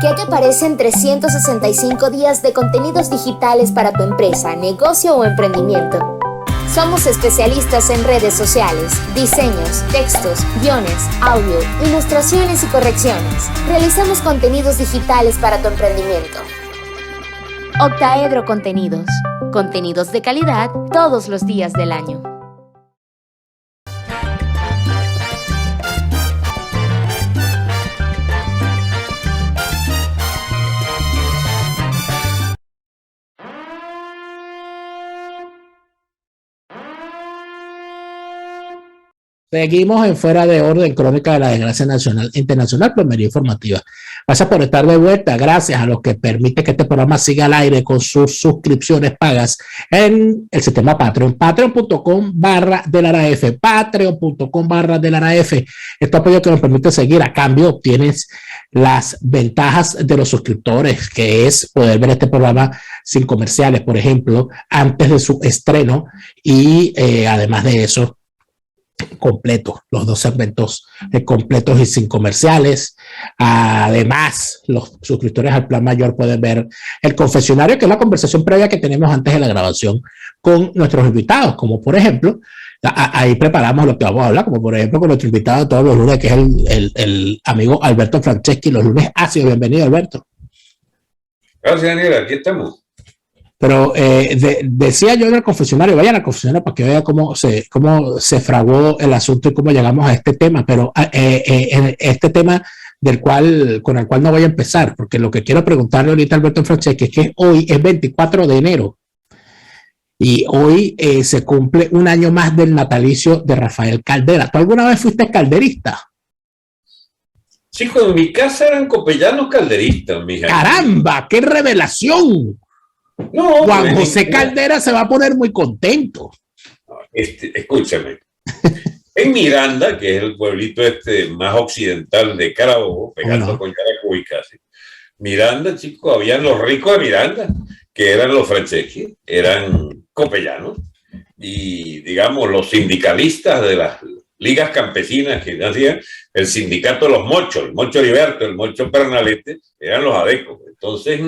¿Qué te parecen 365 días de contenidos digitales para tu empresa, negocio o emprendimiento? Somos especialistas en redes sociales, diseños, textos, guiones, audio, ilustraciones y correcciones. Realizamos contenidos digitales para tu emprendimiento. Octaedro Contenidos. Contenidos de calidad todos los días del año. Seguimos en Fuera de Orden, Crónica de la Desgracia Nacional Internacional, Plomería Informativa. Gracias por estar de vuelta. Gracias a los que permiten que este programa siga al aire con sus suscripciones pagas en el sistema Patreon. Patreon.com/DelaraF. Patreon.com/DelaraF. Este apoyo que nos permite seguir. A cambio, obtienes las ventajas de los suscriptores, que es poder ver este programa sin comerciales, por ejemplo, antes de su estreno. Y además de eso, completo, los 2 segmentos completos y sin comerciales. Además, los suscriptores al plan mayor pueden ver el confesionario, que es la conversación previa que tenemos antes de la grabación con nuestros invitados, como por ejemplo, ahí preparamos lo que vamos a hablar, como por ejemplo con nuestro invitado de todos los lunes, que es el amigo Alberto Franceschi, los lunes ácidos. Bienvenido, Alberto. Gracias, Daniel, aquí estamos. Pero decía yo en el confesionario, vayan al confesionario para que vean cómo se fraguó el asunto y cómo llegamos a este tema, pero este tema con el cual no voy a empezar, porque lo que quiero preguntarle ahorita a Alberto Franceschi es que hoy es 24 de enero y hoy se cumple un año más del natalicio de Rafael Caldera. ¿Tú alguna vez fuiste calderista? Chicos, en mi casa eran copellanos calderistas, mija. ¡Caramba! ¡Qué revelación! No, Juan José Caldera se va a poner muy contento. Escúchame. En Miranda, que es el pueblito más occidental de Carabobo, pegando con Yaracuy casi. Miranda, chicos, habían los ricos de Miranda, que eran los Franceschi, eran copellanos, y digamos los sindicalistas de las ligas campesinas que hacían el sindicato de los mochos, el mocho Heriberto, el mocho Pernalete, eran los adecos. Entonces,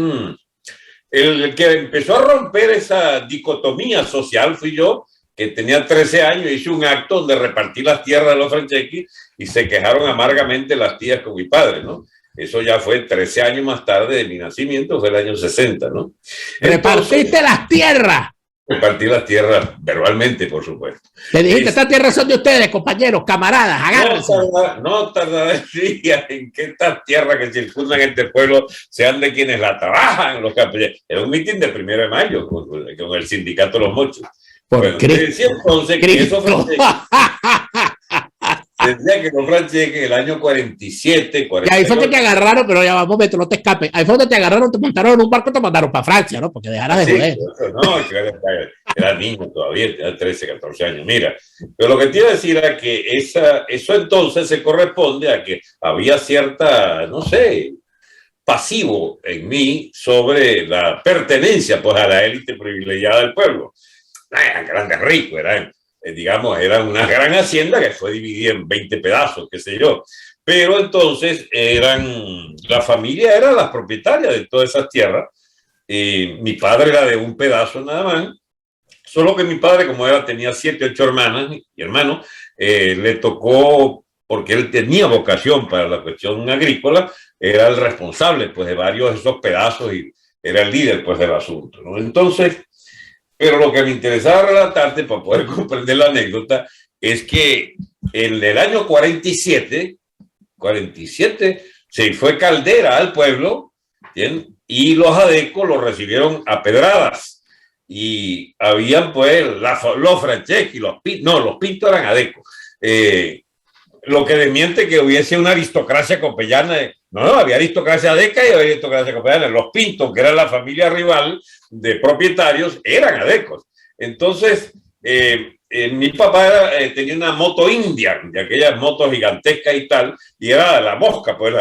el que empezó a romper esa dicotomía social fui yo, que tenía 13 años, hice un acto donde repartí las tierras de los Franceschi y se quejaron amargamente las tías con mi padre, ¿no? Eso ya fue 13 años más tarde de mi nacimiento, fue el año 60, ¿no? ¿Repartiste las tierras? Repartí las tierras verbalmente, por supuesto. Le dijiste, estas tierras son de ustedes, compañeros, camaradas, agárrense. No tardaría en que estas tierras que circundan este pueblo sean de quienes la trabajan, los campesinos. Era un mitin del 1 de mayo con el sindicato de los mochos. Bueno, decía entonces que eso decía que los Franceschi en el año 47, 48. Y ahí fue que te agarraron, pero ya vamos, Beto, no te escapes. Ahí fue donde te agarraron, te montaron en un barco, te mandaron para Francia, ¿no? Porque dejaras de joder. No, era niño todavía, tenía 13, 14 años. Mira, pero lo que te iba a decir era que eso entonces se corresponde a que había cierta, no sé, pasivo en mí sobre la pertenencia pues a la élite privilegiada del pueblo. Eran grandes ricos, digamos, era una gran hacienda que fue dividida en 20 pedazos, qué sé yo. Pero entonces la familia era las propietarias de todas esas tierras. Mi padre era de un pedazo nada más, solo que mi padre, como tenía 7, 8 hermanas y hermanos, le tocó, porque él tenía vocación para la cuestión agrícola, era el responsable pues, de varios de esos pedazos y era el líder pues, del asunto, ¿no? Entonces, pero lo que me interesaba relatarte para poder comprender la anécdota es que en el año 47 se fue Caldera al pueblo, ¿bien? Y los adecos lo recibieron a pedradas y habían pues los Franceschi, los Pintos eran adecos. Lo que desmiente que hubiese una aristocracia copellana. No, había aristocracia adeca y había aristocracia copellana. Los Pintos, que eran la familia rival de propietarios, eran adecos. Entonces, mi papá tenía una moto India, de aquellas motos gigantescas y tal, y era la mosca, pues,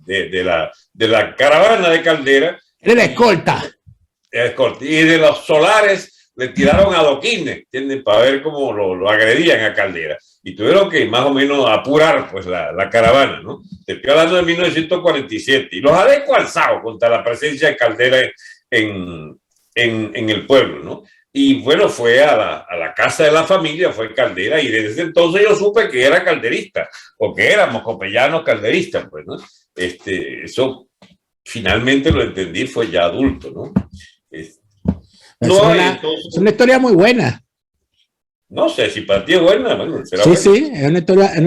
de la caravana de Caldera. Era la escolta. Y de los solares le tiraron adoquines, ¿entiendes? Para ver cómo lo agredían a Caldera. Y tuvieron que más o menos apurar pues la caravana, ¿no? Te estoy hablando de 1947. Y los adecuó alzados contra la presencia de Caldera en el pueblo, ¿no? Y bueno, fue a la casa de la familia, fue Caldera, y desde entonces yo supe que era calderista, o que éramos copellanos calderistas, pues, ¿no? Eso finalmente lo entendí, fue ya adulto, ¿no? Es una historia muy buena. No sé si para ti es buena. Bueno, será sí, buena. Sí, es una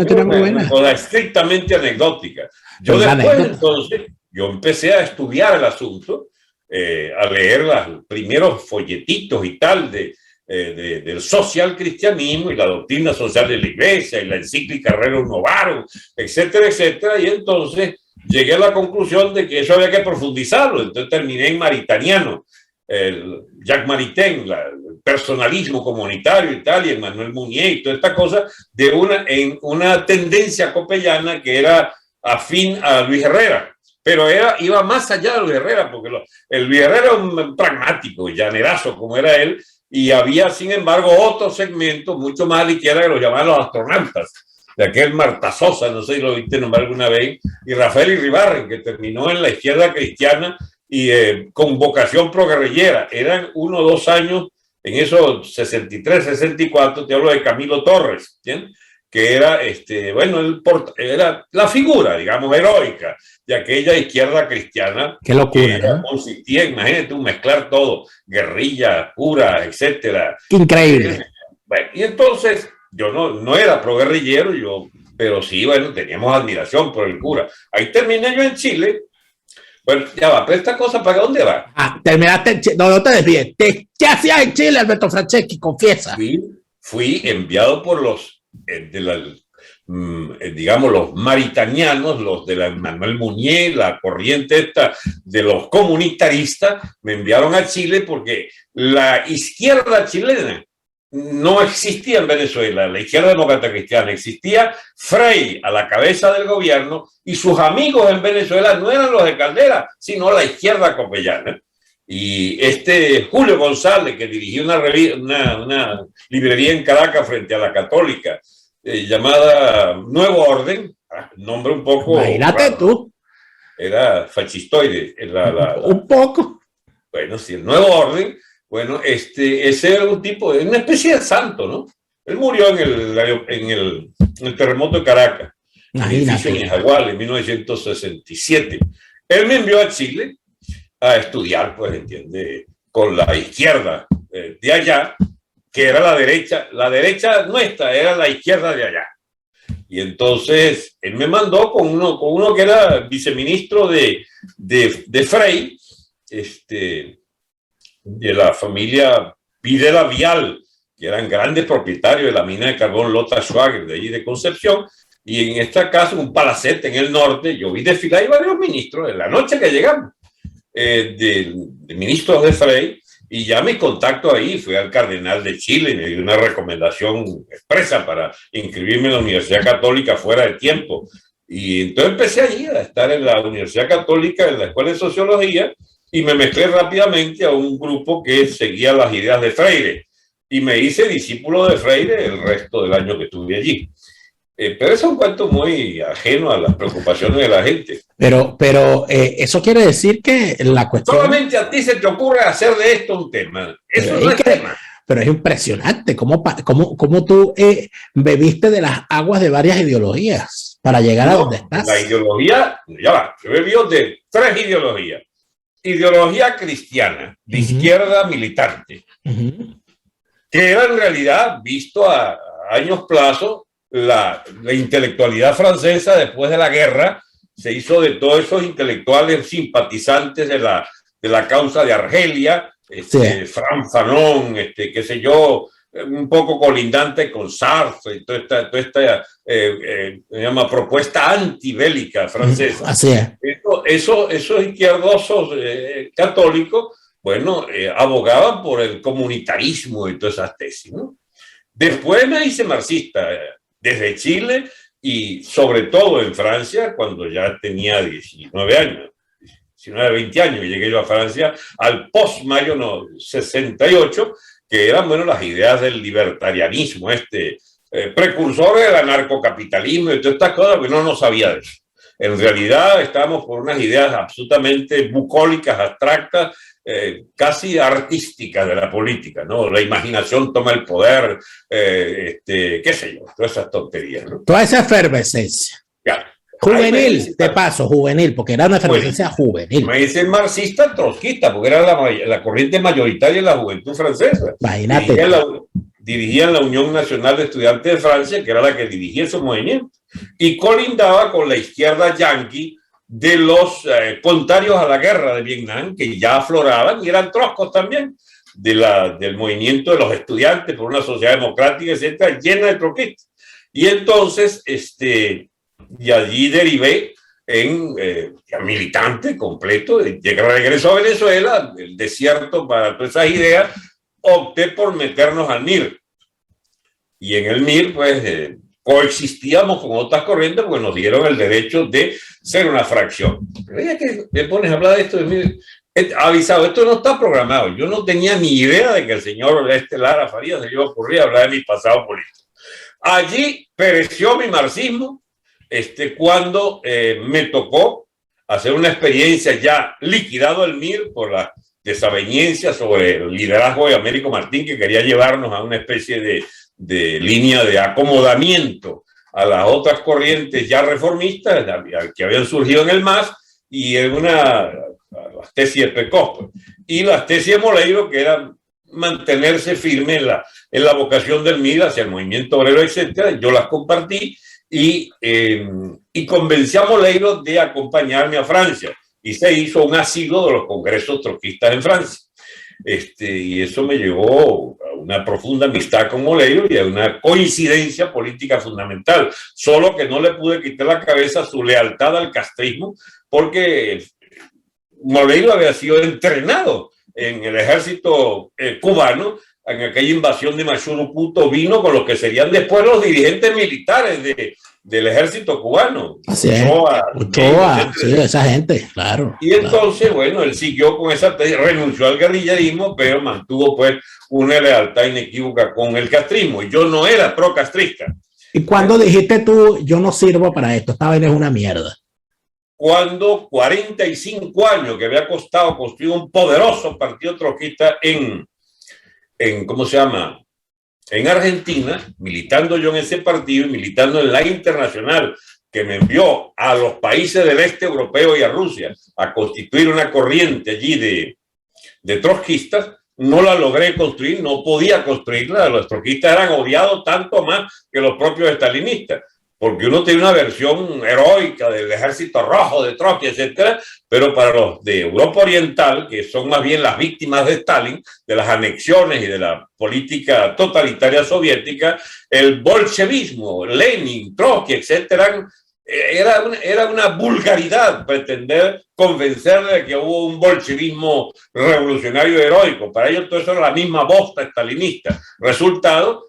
historia muy buena. Una cosa estrictamente anecdótica. Yo después, entonces, yo empecé a estudiar el asunto, a leer los primeros folletitos y tal del social cristianismo y la doctrina social de la iglesia y la encíclica Rerum Novarum, etcétera, etcétera, y entonces llegué a la conclusión de que eso había que profundizarlo. Entonces terminé en Maritaniano, Jacques Maritain, el personalismo comunitario y tal, y Emmanuel Mounier y toda esta cosa en una tendencia copellana que era afín a Luis Herrera, pero iba más allá de Luis Herrera, porque el Luis Herrera era un pragmático y llanerazo como era él, y había sin embargo otro segmento mucho más a la izquierda que los llamaban los astronautas, de aquel Marta Sosa, no sé si lo viste nombrar alguna vez, y Rafael Iribarren, que terminó en la izquierda cristiana y con vocación proguerrillera. Eran 1 o 2 años, en esos 63, 64, te hablo de Camilo Torres, ¿entiendes? Que era, era la figura, digamos, heroica de aquella izquierda cristiana. Qué locura, ¿no? Consistía, imagínate, mezclar todo, guerrilla, cura, etcétera. Increíble. Bueno, y entonces yo no era proguerrillero, pero sí, bueno, teníamos admiración por el cura. Ahí terminé yo en Chile. Bueno, ya va, pero esta cosa, ¿para dónde va? Terminaste en Chile. No te desvíes. ¿Qué hacías en Chile, Alberto Franceschi? Confiesa. Fui enviado por los, digamos, los maritanianos, los de Emmanuel Mounier, la corriente esta de los comunitaristas, me enviaron a Chile porque la izquierda chilena no existía en Venezuela, la izquierda demócrata cristiana. Existía Frei a la cabeza del gobierno y sus amigos en Venezuela no eran los de Caldera, sino la izquierda copellana. Y Julio González, que dirigía una librería en Caracas frente a la Católica, llamada Nuevo Orden, nombre un poco... Imagínate raro. Tú. Era fascistoide. Un poco. Bueno, sí, el Nuevo Orden. Bueno, ese era un tipo, una especie de santo, ¿no? Él murió en el terremoto de Caracas, en Jaguar, en 1967. Él me envió a Chile a estudiar, pues, entiende, con la izquierda de allá, que era la derecha nuestra era la izquierda de allá. Y entonces él me mandó con uno que era viceministro de Frei, de la familia Videla Vial, que eran grandes propietarios de la mina de carbón Lota Schwager, de allí de Concepción, y en este caso un palacete en el norte. Yo vi desfilar y varios ministros en la noche que llegamos, de ministros de Frei, y ya mi contacto ahí fue al cardenal de Chile y me dio una recomendación expresa para inscribirme en la Universidad Católica fuera de tiempo. Y entonces empecé allí a estar en la Universidad Católica, en la Escuela de Sociología, y me mezclé rápidamente a un grupo que seguía las ideas de Freire y me hice discípulo de Freire el resto del año que estuve allí. Pero es un cuento muy ajeno a las preocupaciones de la gente. Pero eso quiere decir que la cuestión... Solamente a ti se te ocurre hacer de esto un tema. Eso no es tema. Pero es impresionante cómo tú bebiste de las aguas de varias ideologías para llegar a donde estás. La ideología, ya va, yo bebí de 3 ideologías. Ideología cristiana, de izquierda militante, que era en realidad, visto a años plazo, la intelectualidad francesa después de la guerra se hizo de todos esos intelectuales simpatizantes de la causa de Argelia, Franz Fanon, qué sé yo, un poco colindante con Sartre y toda esta se llama propuesta antibélica francesa. Así es. Esos izquierdosos católicos, bueno, abogaban por el comunitarismo y todas esas tesis, ¿no? Después me hice marxista desde Chile y sobre todo en Francia, cuando ya tenía 19 años. 19, 20 años, llegué yo a Francia al post-mayo 68, que eran, bueno, las ideas del libertarianismo, precursores del anarcocapitalismo y todas estas cosas, que uno no sabía de eso. En realidad estábamos por unas ideas absolutamente bucólicas, abstractas, casi artísticas de la política, ¿no? La imaginación toma el poder, qué sé yo, todas esas tonterías, ¿no? Toda esa efervescencia. Ya. Juvenil, de paso, juvenil, porque era una efervescencia juvenil. Me dice marxista trotskista, porque era la corriente mayoritaria de la juventud francesa. Imagínate. Dirigían la Unión Nacional de Estudiantes de Francia, que era la que dirigía esos movimientos, y colindaba con la izquierda yanqui de los contrarios a la guerra de Vietnam, que ya afloraban y eran troscos también del movimiento de los estudiantes por una sociedad democrática, etcétera, llena de trotskistas. Y entonces, y allí derivé en militante completo. Regreso a Venezuela, el desierto para todas esas ideas, opté por meternos al MIR. Y en el MIR, pues, coexistíamos con otras corrientes porque nos dieron el derecho de ser una fracción. Pero ya que me pones a hablar de esto, avisado, esto no está programado. Yo no tenía ni idea de que el señor Lara Farías se le iba a ocurrir hablar de mi pasado político. Allí pereció mi marxismo cuando me tocó hacer una experiencia ya liquidado el MIR por la desaveniencia sobre el liderazgo de Américo Martín, que quería llevarnos a una especie de línea de acomodamiento a las otras corrientes ya reformistas que habían surgido en el MAS y en las tesis de Pecos y las tesis de Moleiro, que eran mantenerse firme en la vocación del MIR hacia el movimiento obrero, etcétera. Yo las compartí y convencí a Moleiro de acompañarme a Francia. Y se hizo un asilo de los congresos trotskistas en Francia. Y eso me llevó a una profunda amistad con Moleiro y a una coincidencia política fundamental. Solo que no le pude quitar la cabeza su lealtad al castrismo, porque Moleiro había sido entrenado en el ejército cubano en aquella invasión de Machuruputo, vino con los que serían después los dirigentes militares del ejército cubano. Así es. Ochoa, sí, esa gente, claro. Y entonces, bueno, él siguió con esa tesis, renunció al guerrillerismo, pero mantuvo pues una lealtad inequívoca con el castrismo. Y yo no era pro-castrista. ¿Y cuando dijiste tú, yo no sirvo para esto, esta vaina es una mierda? Cuando 45 años que había costado construir un poderoso partido trotskista ¿cómo se llama? En Argentina, militando yo en ese partido y militando en la internacional que me envió a los países del este europeo y a Rusia a constituir una corriente allí de trotskistas, no la logré construir, no podía construirla. Los trotskistas eran odiados tanto más que los propios estalinistas, porque uno tiene una versión heroica del ejército rojo, de Trotsky, etcétera, pero para los de Europa Oriental, que son más bien las víctimas de Stalin, de las anexiones y de la política totalitaria soviética, el bolchevismo, Lenin, Trotsky, etcétera, era una vulgaridad pretender convencerle de que hubo un bolchevismo revolucionario heroico. Para ellos todo eso era la misma bosta estalinista. Resultado,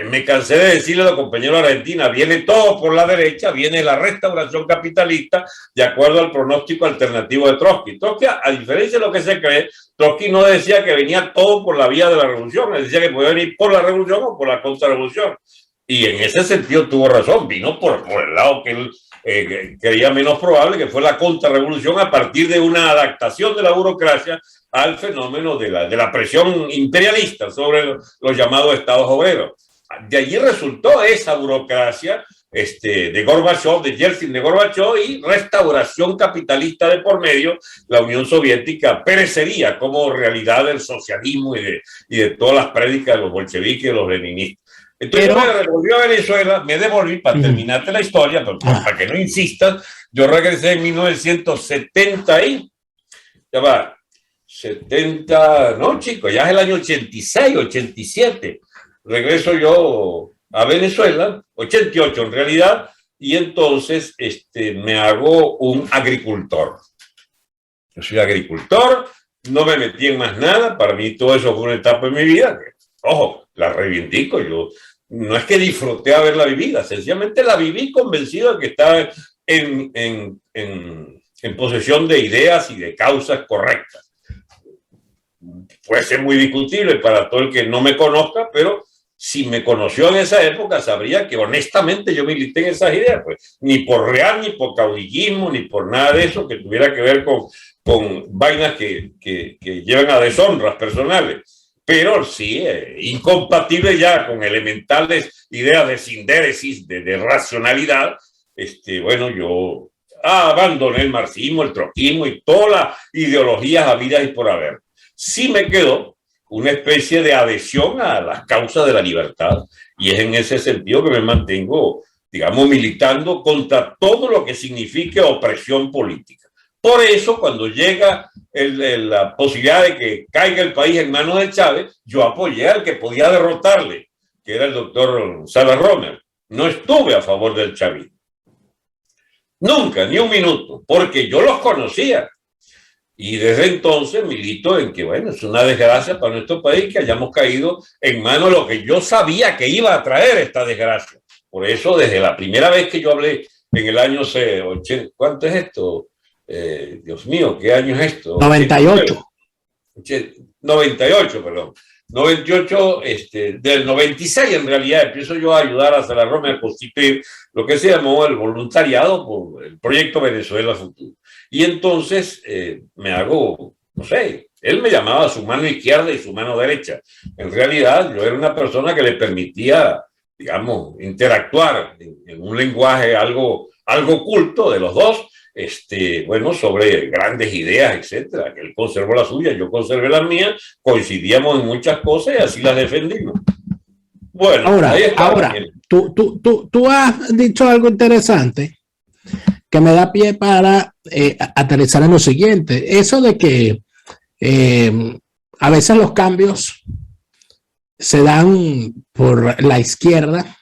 me cansé de decirle a los compañeros de Argentina, viene todo por la derecha, viene la restauración capitalista de acuerdo al pronóstico alternativo de Trotsky. Trotsky, a diferencia de lo que se cree, Trotsky no decía que venía todo por la vía de la revolución, él decía que podía venir por la revolución o por la contrarrevolución. Y en ese sentido tuvo razón, vino por el lado que él creía menos probable, que fue la contrarrevolución a partir de una adaptación de la burocracia al fenómeno de la presión imperialista sobre los llamados estados obreros. De allí resultó esa burocracia de Gorbachev, de Yeltsin, de Gorbachev, y restauración capitalista de por medio. La Unión Soviética perecería como realidad del socialismo y de todas las prédicas de los bolcheviques y de los leninistas. Entonces yo me devolví a Venezuela, me devolví para terminarte la historia, pero para que no insistas, yo regresé en 1970 y ya va, 70, no chicos, ya es el año 86, 87. Regreso yo a Venezuela, 88 en realidad, y entonces me hago un agricultor. Yo soy agricultor, no me metí en más nada, para mí todo eso fue una etapa de mi vida, que, ojo, la reivindico, yo no es que disfruté haberla vivida, sencillamente la viví convencido de que estaba en posesión de ideas y de causas correctas. puede ser muy discutible para todo el que no me conozca, pero si me conoció en esa época, sabría que honestamente yo milité en esas ideas, pues, ni por real, ni por caudillismo, ni por nada de eso que tuviera que ver con vainas que llevan a deshonras personales. Pero sí, incompatible ya con elementales ideas de sindéresis, de racionalidad. Bueno, yo abandoné el marxismo, el trotskismo y todas las ideologías habidas y por haber. Sí me quedó una especie de adhesión a las causas de la libertad, y es en ese sentido que me mantengo, digamos, militando contra todo lo que signifique opresión política. Por eso, cuando llega la posibilidad de que caiga el país en manos de Chávez, yo apoyé al que podía derrotarle, que era el doctor Salas Romer. No estuve a favor del chavismo. Nunca, ni un minuto, porque yo los conocía. Y desde entonces milito en que, bueno, es una desgracia para nuestro país que hayamos caído en manos de lo que yo sabía que iba a traer esta desgracia. Por eso, desde la primera vez que yo hablé en el año 80, ¿cuánto es esto? Dios mío, ¿qué año es esto? 98. 98, perdón. 98, del 96 en realidad empiezo yo a ayudar a Salas Romer a constituir lo que se llamó el voluntariado por el proyecto Venezuela Futuro. Y entonces me hago, no sé, él me llamaba su mano izquierda y su mano derecha. En realidad yo era una persona que le permitía, digamos, interactuar en un lenguaje algo culto de los dos, bueno, sobre grandes ideas, etcétera, que él conservó la suya, yo conservé las mías, coincidíamos en muchas cosas y así las defendimos. Bueno, ahora tú has dicho algo interesante que me da pie para aterrizar en lo siguiente. Eso de que a veces los cambios se dan por la izquierda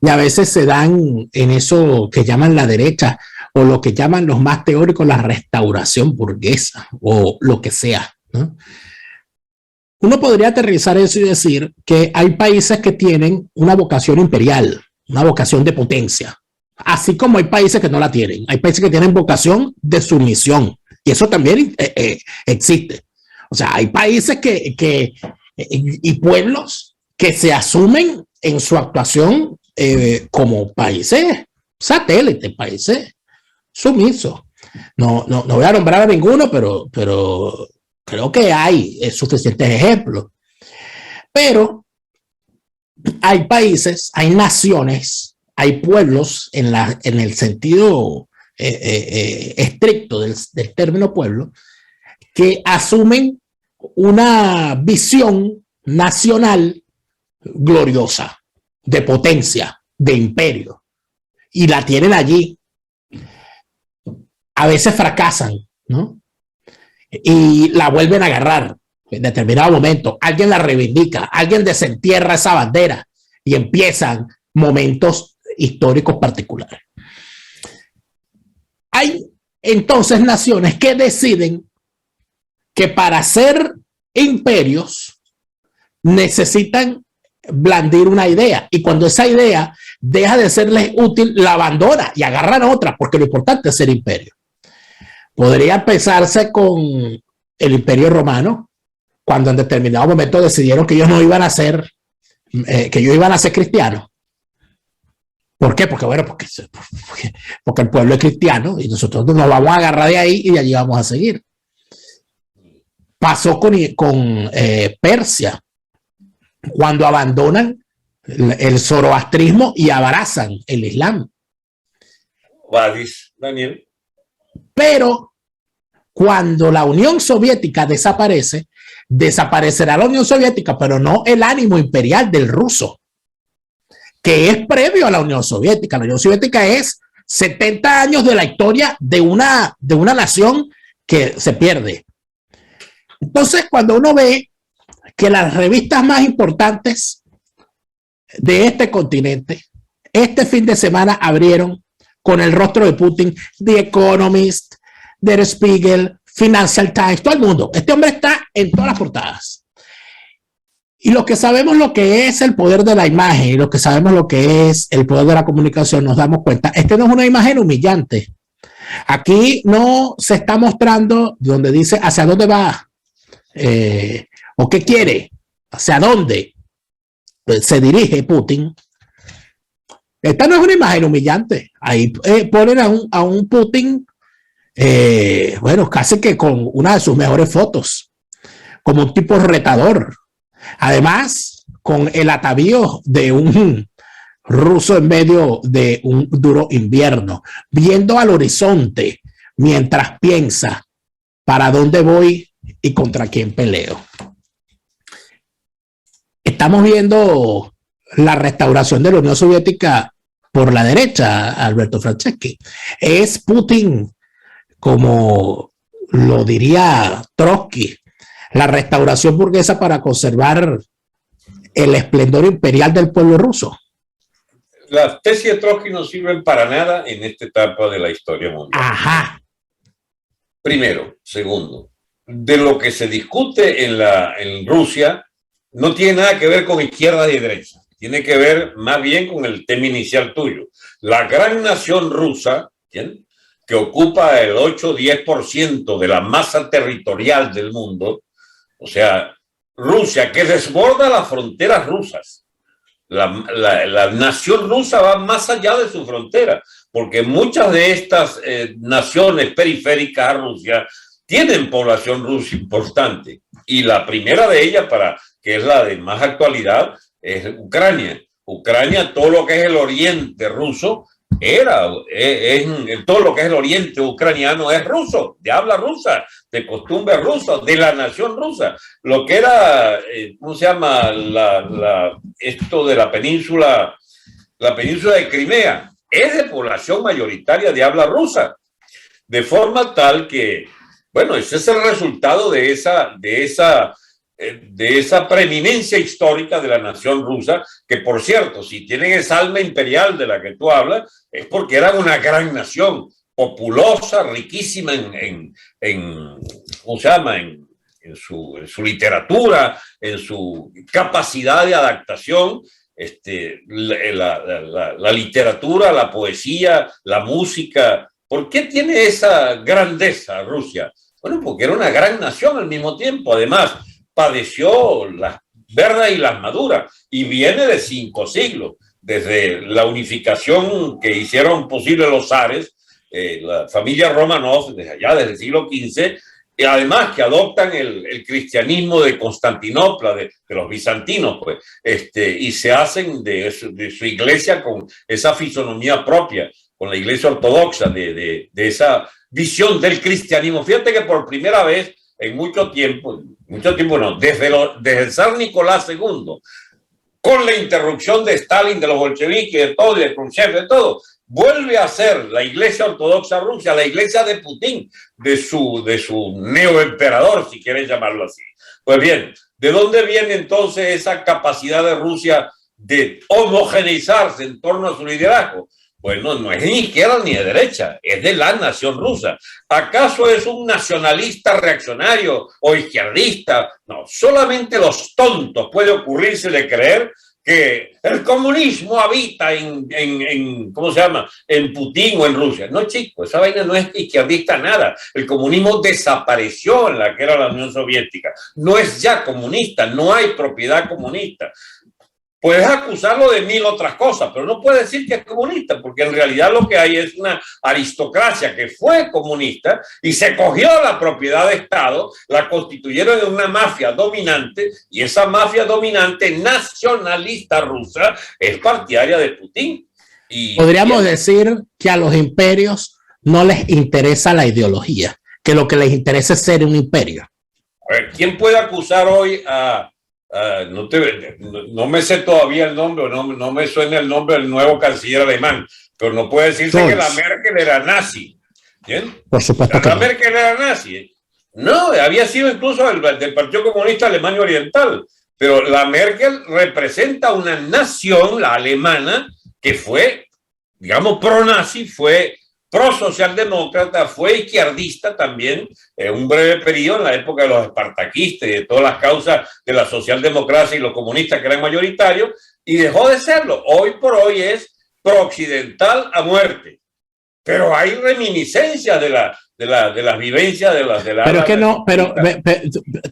y a veces se dan en eso que llaman la derecha, o lo que llaman los más teóricos la restauración burguesa, o lo que sea, ¿no? Uno podría aterrizar eso y decir que hay países que tienen una vocación imperial, una vocación de potencia, así como hay países que no la tienen. Hay países que tienen vocación de sumisión, y eso también existe. O sea, hay países y pueblos que se asumen en su actuación como países satélites, países sumisos. No voy a nombrar a ninguno, pero creo que hay suficientes ejemplos. Pero hay países, hay naciones, hay pueblos en el sentido estricto del término pueblo, que asumen una visión nacional gloriosa, de potencia, de imperio, y la tienen allí. A veces fracasan, ¿no? Y la vuelven a agarrar en determinado momento. Alguien la reivindica, alguien desentierra esa bandera y empiezan momentos históricos particulares. Hay entonces naciones que deciden que para ser imperios necesitan blandir una idea, y cuando esa idea deja de serles útil, la abandona y agarran otra, porque lo importante es ser imperio. Podría empezarse con el Imperio Romano, cuando en determinado momento decidieron que ellos no iban a ser, que ellos iban a ser cristianos. ¿Por qué? Porque el pueblo es cristiano y nosotros nos vamos a agarrar de ahí y de allí vamos a seguir. Pasó con Persia, cuando abandonan el zoroastrismo y abrazan el Islam. Daniel. Pero cuando la Unión Soviética desaparece, desaparecerá la Unión Soviética, pero no el ánimo imperial del ruso, que es previo a la Unión Soviética. La Unión Soviética es 70 años de la historia de una nación que se pierde. Entonces, cuando uno ve que las revistas más importantes de este continente, este fin de semana abrieron con el rostro de Putin, The Economist, Der Spiegel, Financial Times, todo el mundo. Este hombre está en todas las portadas. Y los que sabemos lo que es el poder de la imagen y los que sabemos lo que es el poder de la comunicación, nos damos cuenta. No es una imagen humillante. Aquí no se está mostrando donde dice hacia dónde va. ¿O qué quiere? ¿Hacia dónde se dirige Putin? Esta no es una imagen humillante. Ahí ponen a un Putin, bueno, casi que con una de sus mejores fotos, como un tipo retador. Además, con el atavío de un ruso en medio de un duro invierno, viendo al horizonte mientras piensa para dónde voy y contra quién peleo. Estamos viendo la restauración de la Unión Soviética por la derecha, Alberto Franceschi. Es Putin, como lo diría Trotsky, la restauración burguesa para conservar el esplendor imperial del pueblo ruso. Las tesis de Trotsky no sirven para nada en esta etapa de la historia mundial. Ajá. Primero. Segundo, de lo que se discute en Rusia no tiene nada que ver con izquierda y derecha. Tiene que ver más bien con el tema inicial tuyo. La gran nación rusa, ¿bien?, que ocupa el 8-10% de la masa territorial del mundo, o sea, Rusia, que desborda las fronteras rusas. La nación rusa va más allá de su frontera, porque muchas de estas naciones periféricas a Rusia tienen población rusa importante. Y la primera de ellas, que es la de más actualidad, es Ucrania. Ucrania, todo lo que es el oriente ruso, todo lo que es el oriente ucraniano es ruso, de habla rusa, de costumbre rusa, de la nación rusa. Lo que era, ¿cómo se llama? Esto de la península de Crimea, es de población mayoritaria de habla rusa. De forma tal que, bueno, ese es el resultado de esa preeminencia histórica de la nación rusa, que por cierto, si tienen esa alma imperial de la que tú hablas, es porque eran una gran nación, populosa, riquísima ¿cómo se llama?, en su literatura, en su capacidad de adaptación, la literatura, la poesía, la música. ¿Por qué tiene esa grandeza Rusia? Bueno, porque era una gran nación al mismo tiempo. Además, padeció las verdes y las maduras y viene de 5 siglos, desde la unificación que hicieron posible los zares, la familia Romanov, desde allá, desde el siglo XV, y además que adoptan el cristianismo de Constantinopla, de los bizantinos, pues, y se hacen de su iglesia con esa fisonomía propia, con la iglesia ortodoxa, de esa visión del cristianismo. Fíjate que por primera vez en mucho tiempo no, desde el zar Nicolás II, con la interrupción de Stalin, de los bolcheviques, de todo, de Khrushchev, de todo, vuelve a ser la iglesia ortodoxa rusa, la iglesia de Putin, de su neoemperador, si quieres llamarlo así. Pues bien, ¿de dónde viene entonces esa capacidad de Rusia de homogeneizarse en torno a su liderazgo? Bueno, no es ni izquierda ni de derecha, es de la nación rusa. ¿Acaso es un nacionalista reaccionario o izquierdista? No, solamente los tontos puede ocurrirse de creer que el comunismo habita ¿cómo se llama?, en Putin o en Rusia. No, chico, esa vaina no es izquierdista nada. El comunismo desapareció en la que era la Unión Soviética. No es ya comunista, no hay propiedad comunista. Puedes acusarlo de 1000 otras cosas, pero no puedes decir que es comunista, porque en realidad lo que hay es una aristocracia que fue comunista y se cogió la propiedad de Estado, la constituyeron en una mafia dominante, y esa mafia dominante nacionalista rusa es partidaria de Putin. Podríamos decir que a los imperios no les interesa la ideología, que lo que les interesa es ser un imperio. A ver, ¿quién puede acusar hoy a... no me sé todavía el nombre, no me suena el nombre del nuevo canciller alemán, pero no puede decirse Scholz, que la Merkel era nazi. ¿Bien? Por supuesto que la Merkel era nazi. No, había sido incluso del Partido Comunista Alemania Oriental, pero la Merkel representa una nación, la alemana, que fue, digamos, pro-nazi, fue pro-socialdemócrata, fue izquierdista también, en un breve periodo en la época de los espartaquistas y de todas las causas de la socialdemocracia y los comunistas que eran mayoritarios, y dejó de serlo. Hoy por hoy es pro-occidental a muerte. Pero hay reminiscencias de de las vivencias de la pero es que no, pero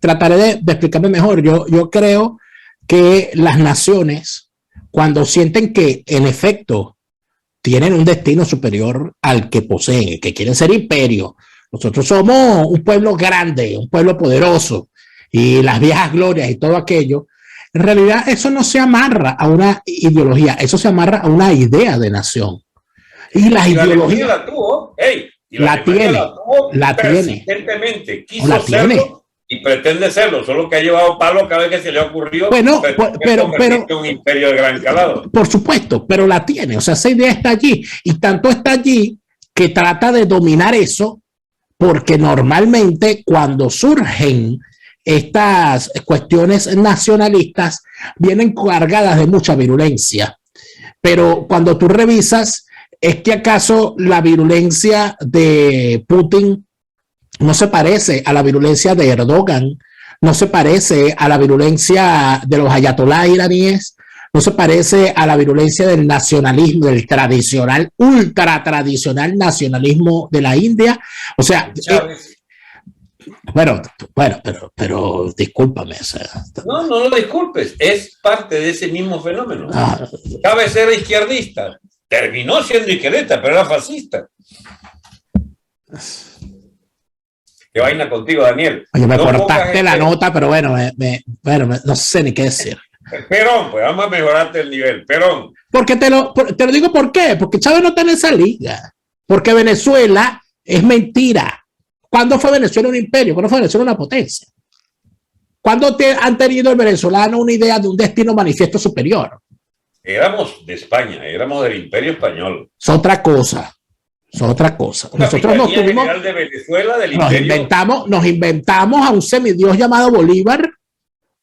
trataré de explicarme mejor. Yo creo que las naciones, cuando sienten que en efecto tienen un destino superior al que poseen, que quieren ser imperio. Nosotros somos un pueblo grande, un pueblo poderoso, y las viejas glorias y todo aquello. En realidad eso no se amarra a una ideología, eso se amarra a una idea de nación. Y las ideologías... La tuvo, la tiene, persistentemente, quiso serlo y pretende serlo, solo que ha llevado palo cada vez que se le ha ocurrido. Bueno, pero un imperio de gran calado. Por supuesto, pero la tiene, o sea, esa idea está allí, y tanto está allí que trata de dominar eso, porque normalmente cuando surgen estas cuestiones nacionalistas vienen cargadas de mucha virulencia, pero cuando tú revisas, es que acaso la virulencia de Putin no se parece a la virulencia de Erdogan, no se parece a la virulencia de los ayatolás iraníes, no se parece a la virulencia del nacionalismo, del tradicional, ultra tradicional nacionalismo de la India. O sea, pero discúlpame. O sea, no lo disculpes, es parte de ese mismo fenómeno. Chávez era izquierdista, terminó siendo izquierdista, pero era fascista. ¿Qué vaina contigo, Daniel? Oye, me cortaste la nota, pero bueno, no sé ni qué decir. Perón, pues vamos a mejorarte el nivel. Perón. Porque te lo digo por qué. Porque Chávez no está en esa liga. Porque Venezuela es mentira. ¿Cuándo fue Venezuela un imperio? ¿Cuándo fue Venezuela una potencia? ¿Cuándo han tenido el venezolano una idea de un destino manifiesto superior? Éramos de España, éramos del Imperio Español. Es otra cosa. Es otra cosa. Nosotros nos tuvimos, de Venezuela, del nos inventamos a un semidios llamado Bolívar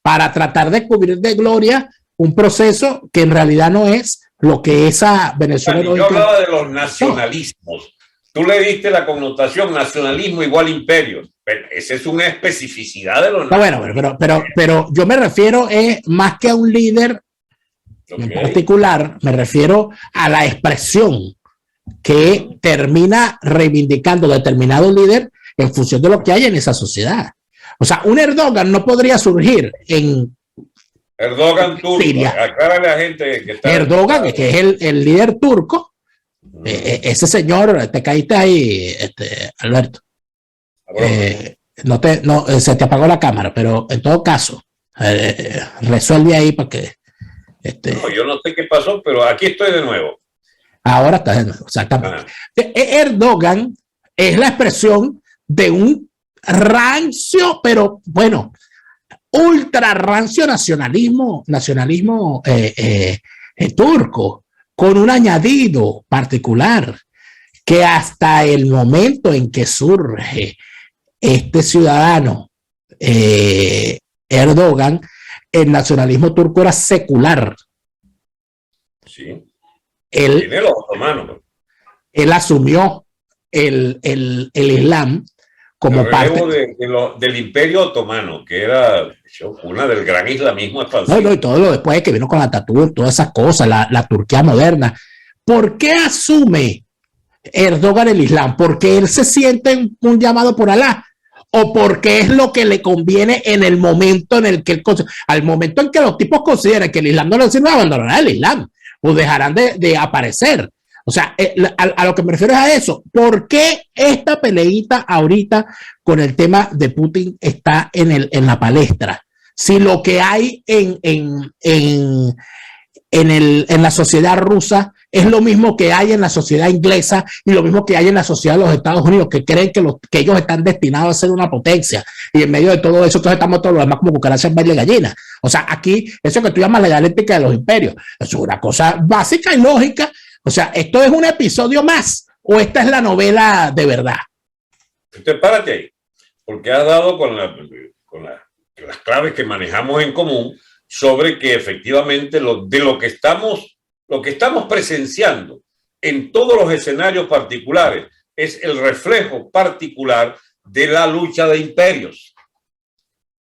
para tratar de cubrir de gloria un proceso que en realidad no es lo que esa Venezuela. Yo hablaba de los nacionalismos. Tú le diste la connotación nacionalismo igual imperio. Pero esa es una especificidad de los nacionalismos. Bueno, pero yo me refiero más que a un líder en particular, me refiero a la expresión que termina reivindicando determinado líder en función de lo que hay en esa sociedad. O sea, un Erdogan no podría surgir en Erdogan turco. Aclárale a la gente que está... Erdogan, que es el líder turco, ese señor, te caíste ahí, Alberto. Se te apagó la cámara, pero en todo caso, resuelve ahí para que... No, yo no sé qué pasó, pero aquí estoy de nuevo. Ahora está de nuevo, exactamente. Erdogan es la expresión de un rancio, pero bueno, ultra rancio nacionalismo turco, con un añadido particular, que hasta el momento en que surge este ciudadano Erdogan, el nacionalismo turco era secular. Sí. Él asumió el Islam como parte del Imperio Otomano, que era una del gran islamismo expansivo. No, y todo lo después que vino con Atatürk, todas esas cosas, la Turquía moderna. ¿Por qué asume Erdogan el Islam? ¿Porque él se siente un llamado por Alá? ¿O porque es lo que le conviene en el momento en el que al momento en que los tipos consideran que el Islam no les sirve, abandonarán el Islam o dejarán de aparecer? O sea, a lo que me refiero es a eso. ¿Por qué esta peleita ahorita con el tema de Putin está en la palestra? Si lo que hay en la sociedad rusa es lo mismo que hay en la sociedad inglesa y lo mismo que hay en la sociedad de los Estados Unidos, que creen que ellos están destinados a ser una potencia, y en medio de todo eso entonces estamos todos los demás como cucarachas en baile de gallina. O sea, aquí eso que tú llamas la dialéctica de los imperios es una cosa básica y lógica. O sea, ¿esto es un episodio más o esta es la novela de verdad? Usted párate ahí, porque has dado con las claves que manejamos en común sobre que efectivamente lo que estamos presenciando en todos los escenarios particulares es el reflejo particular de la lucha de imperios.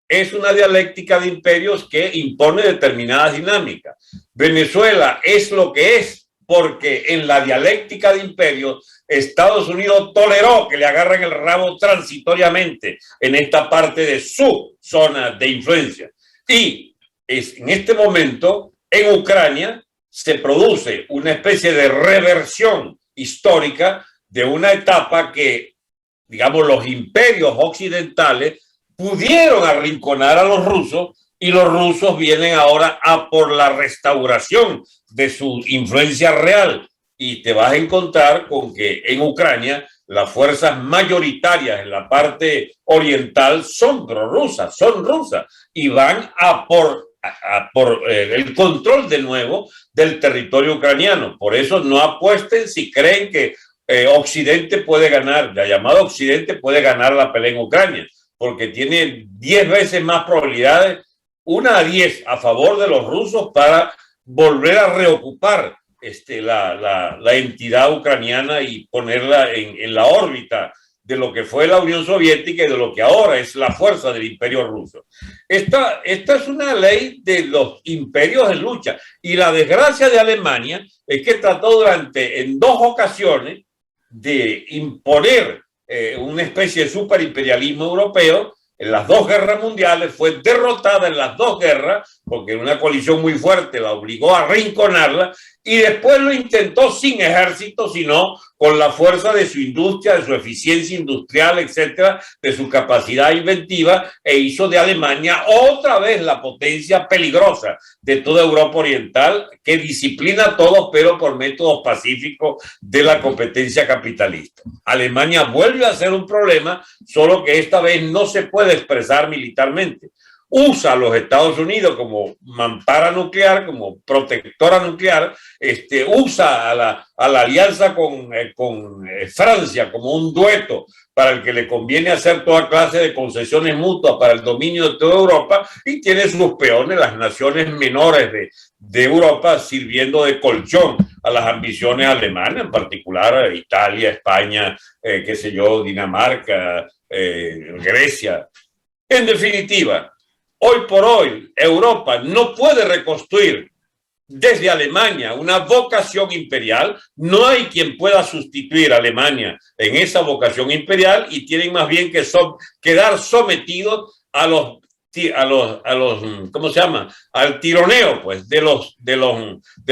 Es una dialéctica de imperios que impone determinadas dinámicas. Venezuela es lo que es porque en la dialéctica de imperio, Estados Unidos toleró que le agarren el rabo transitoriamente en esta parte de su zona de influencia. Y en este momento, en Ucrania, se produce una especie de reversión histórica de una etapa que, digamos, los imperios occidentales pudieron arrinconar a los rusos, y los rusos vienen ahora a por la restauración de su influencia real. Y te vas a encontrar con que en Ucrania las fuerzas mayoritarias en la parte oriental son prorrusas, son rusas, y van a por el control de nuevo del territorio ucraniano. Por eso no apuesten si creen que Occidente puede ganar, la llamada Occidente puede ganar la pelea en Ucrania, porque tiene 10 veces más probabilidades, 1-10 a favor de los rusos, para volver a reocupar la entidad ucraniana y ponerla en la órbita de lo que fue la Unión Soviética y de lo que ahora es la fuerza del imperio ruso. Esta es una ley de los imperios en lucha, y la desgracia de Alemania es que trató en 2 ocasiones de imponer una especie de superimperialismo europeo. En las 2 guerras mundiales fue derrotada en las 2 guerras, porque una coalición muy fuerte la obligó a arrinconarla, y después lo intentó sin ejército, sino con la fuerza de su industria, de su eficiencia industrial, etcétera, de su capacidad inventiva, e hizo de Alemania otra vez la potencia peligrosa de toda Europa Oriental, que disciplina a todos, pero por métodos pacíficos de la competencia capitalista. Alemania vuelve a ser un problema, solo que esta vez no se puede expresar militarmente. Usa a los Estados Unidos como mampara nuclear, como protectora nuclear, usa a la alianza con Francia como un dueto para el que le conviene hacer toda clase de concesiones mutuas para el dominio de toda Europa, y tiene sus peones, las naciones menores de Europa, sirviendo de colchón a las ambiciones alemanas, en particular Italia, España, Dinamarca, Grecia. En definitiva, hoy por hoy, Europa no puede reconstruir desde Alemania una vocación imperial. No hay quien pueda sustituir a Alemania en esa vocación imperial, y tienen más bien que quedar sometidos a los ¿cómo se llama? Al tironeo, pues, de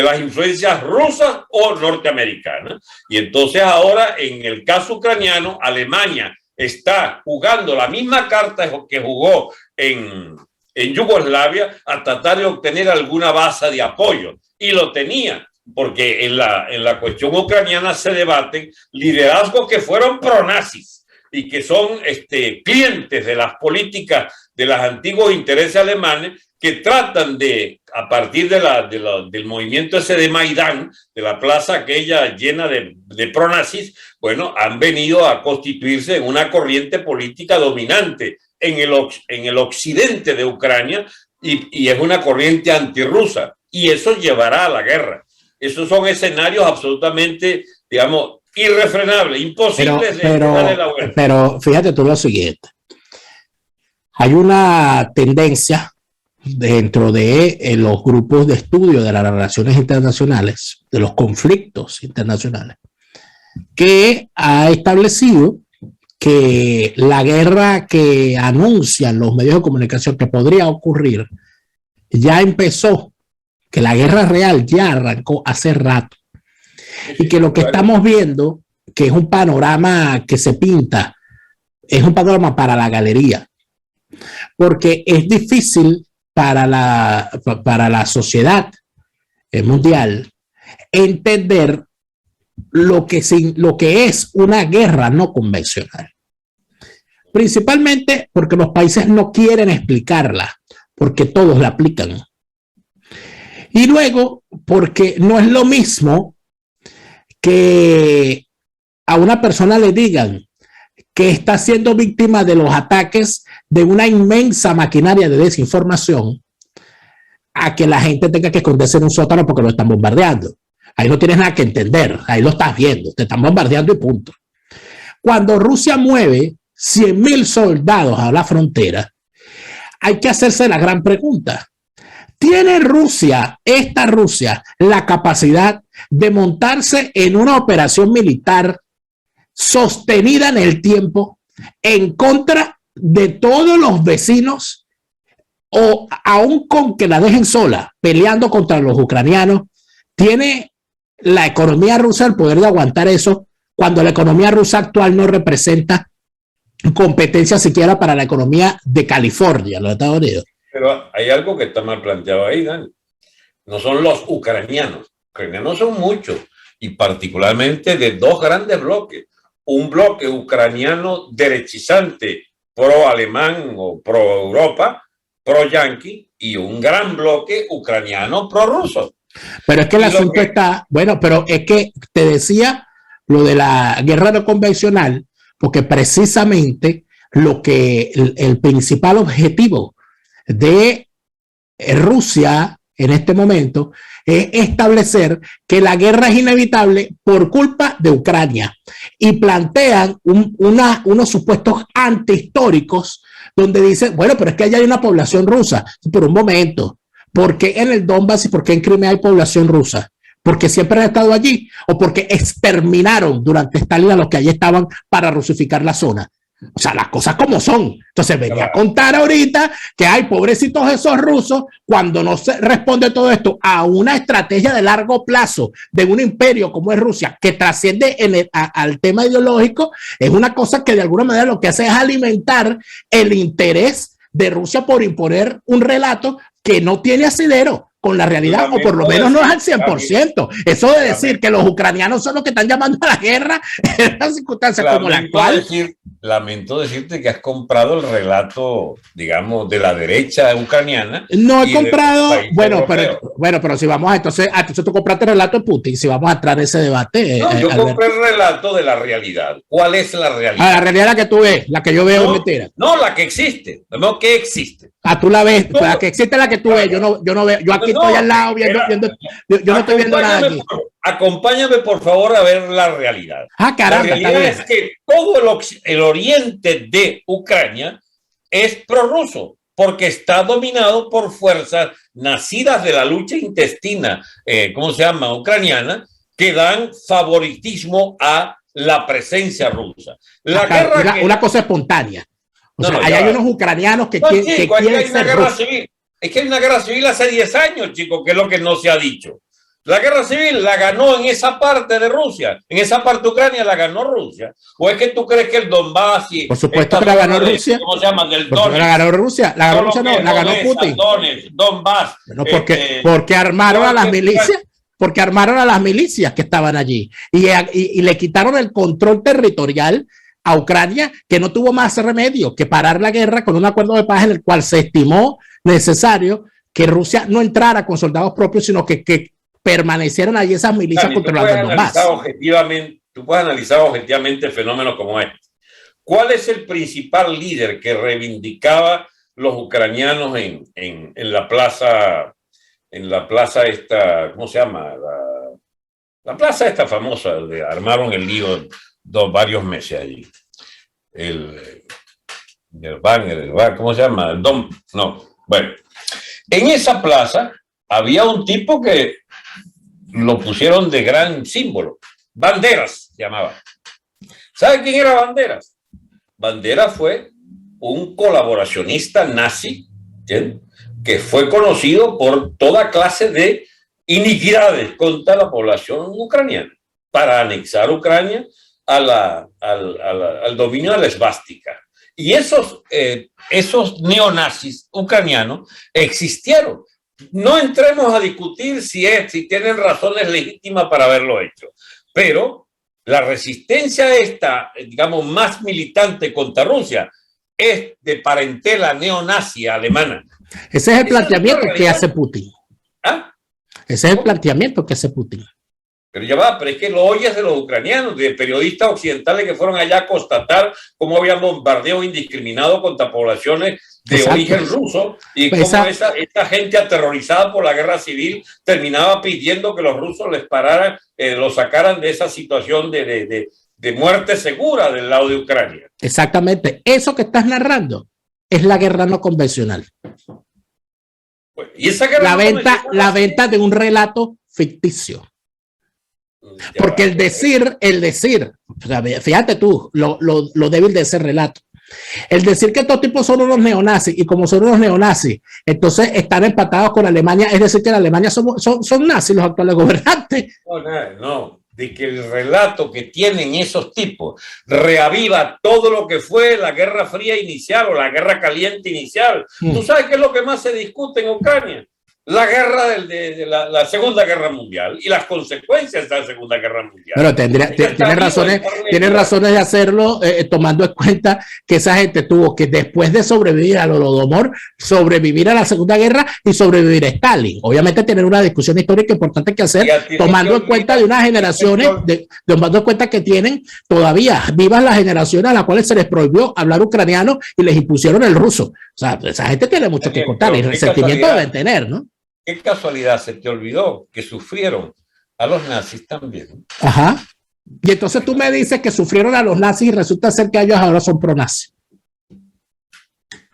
las influencias rusas o norteamericanas. Y entonces ahora, en el caso ucraniano, Alemania está jugando la misma carta que jugó en Yugoslavia, a tratar de obtener alguna base de apoyo, y lo tenía, porque en la cuestión ucraniana se debaten liderazgos que fueron pronazis y que son clientes de las políticas de los antiguos intereses alemanes, que tratan de, a partir del movimiento ese de Maidán, de la plaza aquella llena de pronazis, bueno, han venido a constituirse en una corriente política dominante en el occidente de Ucrania, y es una corriente antirrusa, y eso llevará a la guerra. Esos son escenarios absolutamente, digamos, irrefrenables, imposibles de darle la vuelta. Pero fíjate tú lo siguiente. Hay una tendencia dentro de los grupos de estudio de las relaciones internacionales, de los conflictos internacionales, que ha establecido que la guerra que anuncian los medios de comunicación que podría ocurrir ya empezó, que la guerra real ya arrancó hace rato, y que lo que estamos viendo, que es un panorama que se pinta, es un panorama para la galería, porque es difícil para la sociedad mundial entender lo que es una guerra no convencional. Principalmente porque los países no quieren explicarla, porque todos la aplican. Y luego, porque no es lo mismo que a una persona le digan que está siendo víctima de los ataques de una inmensa maquinaria de desinformación, a que la gente tenga que esconderse en un sótano porque lo están bombardeando. Ahí no tienes nada que entender, ahí lo estás viendo, te están bombardeando y punto. Cuando Rusia mueve 100,000 soldados a la frontera, hay que hacerse la gran pregunta: ¿tiene Rusia, esta Rusia, la capacidad de montarse en una operación militar sostenida en el tiempo en contra de todos los vecinos, o aún con que la dejen sola peleando contra los ucranianos, ¿tiene la economía rusa el poder de aguantar eso cuando la economía rusa actual no representa competencia siquiera para la economía de California, los Estados Unidos? Pero hay algo que está mal planteado ahí, Dani. No son los ucranianos. Ucranianos son muchos, y particularmente de dos grandes bloques. Un bloque ucraniano derechizante, pro-alemán o pro-Europa, pro-yanqui, y un gran bloque ucraniano pro-ruso. Pero es que el asunto está, bueno, pero es que te decía lo de la guerra no convencional, porque precisamente lo que el principal objetivo de Rusia en este momento es establecer que la guerra es inevitable por culpa de Ucrania, y plantean unos supuestos antihistóricos donde dicen, bueno, pero es que allá hay una población rusa. Por un momento, ¿por qué en el Donbass y por qué en Crimea hay población rusa? ¿Porque siempre han estado allí o porque exterminaron durante Stalin a los que allí estaban para rusificar la zona? O sea, las cosas como son. Entonces venía a contar ahorita que hay pobrecitos esos rusos, cuando no se responde todo esto a una estrategia de largo plazo de un imperio como es Rusia, que trasciende al tema ideológico. Es una cosa que de alguna manera lo que hace es alimentar el interés de Rusia por imponer un relato que no tiene asidero con la realidad, o por lo menos no es al 100%. Eso de decir que los ucranianos son los que están llamando a la guerra en una circunstancia como la actual. Lamento decirte que has comprado el relato, digamos, de la derecha ucraniana. No he comprado, bueno, pero si vamos a entonces tú compraste el relato de Putin, si vamos a entrar en ese debate. No, yo compré el relato de la realidad. ¿Cuál es la realidad? La realidad es la que tú ves, la que yo veo es mentira. No, la que existe, no que existe. Tú la ves, no, la que existe es la que tú ves, yo no veo, yo aquí estoy al lado viendo, yo no estoy viendo nada aquí. Acompáñame por favor a ver la realidad. Caramba, la realidad es que todo el oriente de Ucrania es prorruso, porque está dominado por fuerzas nacidas de la lucha intestina, ucraniana, que dan favoritismo a la presencia rusa. Una cosa espontánea. Hay unos ucranianos que quieren ser rusos. Es que hay una guerra civil hace 10 años, chicos, que es lo que no se ha dicho. La guerra civil la ganó en esa parte de Rusia, en esa parte de Ucrania la ganó Rusia. ¿O es que tú crees que el Donbass y por supuesto que la ganó Rusia? ¿Cómo se llama? Del Donetsk. La ganó Rusia, la ganó Putin. Donbass. No, porque armaron a las milicias, porque armaron a las milicias que estaban allí y le quitaron el control territorial a Ucrania, que no tuvo más remedio que parar la guerra con un acuerdo de paz en el cual se estimó necesario que Rusia no entrara con soldados propios, sino que permanecieran allí esas milicias controlando el Donbass. Tú puedes analizar objetivamente fenómenos como este. ¿Cuál es el principal líder que reivindicaba los ucranianos en la plaza esta, ¿cómo se llama? La plaza esta famosa, donde armaron el lío varios meses allí. El ¿cómo se llama? Bueno, en esa plaza había un tipo que lo pusieron de gran símbolo. Banderas se llamaba. ¿Sabe quién era Banderas? Banderas fue un colaboracionista nazi, ¿sí?, que fue conocido por toda clase de iniquidades contra la población ucraniana para anexar Ucrania al dominio de la esvástica. Y esos neonazis ucranianos existieron. No entremos a discutir si tienen razones legítimas para haberlo hecho, pero la resistencia esta, digamos, más militante contra Rusia es de parentela neonazi alemana. Ese es el planteamiento que hace Putin. ¿Ah? Ese es el planteamiento que hace Putin. Pero ya va, pero es que lo oyes de los ucranianos, de periodistas occidentales que fueron allá a constatar cómo había bombardeo indiscriminado contra poblaciones de origen ruso y cómo esa gente aterrorizada por la guerra civil terminaba pidiendo que los rusos les pararan, los sacaran de esa situación de muerte segura del lado de Ucrania. Exactamente. Eso que estás narrando es la guerra no convencional. Bueno, y esa guerra la venta de un relato ficticio. Porque el decir, o sea, fíjate tú, lo débil de ese relato. El decir que estos tipos son unos neonazis y como son unos neonazis, entonces están empatados con Alemania, es decir, que en Alemania son nazis los actuales gobernantes. No, de que el relato que tienen esos tipos reaviva todo lo que fue la Guerra Fría inicial o la Guerra Caliente inicial. ¿Tú sabes qué es lo que más se discute en Ucrania? La guerra de la Segunda Guerra Mundial y las consecuencias de la Segunda Guerra Mundial. Pero tiene razones de hacerlo, tomando en cuenta que esa gente tuvo que, después de sobrevivir al Holodomor, sobrevivir a la Segunda Guerra y sobrevivir a Stalin. Obviamente tener una discusión histórica importante que hacer, tomando en cuenta de unas generaciones, tomando en cuenta que tienen todavía vivas las generaciones a las cuales se les prohibió hablar ucraniano y les impusieron el ruso. O sea, esa gente tiene mucho que contar y resentimiento deben tener, ¿no? Qué casualidad, se te olvidó que sufrieron a los nazis también. Ajá. Y entonces tú me dices que sufrieron a los nazis y resulta ser que ellos ahora son pro-nazis.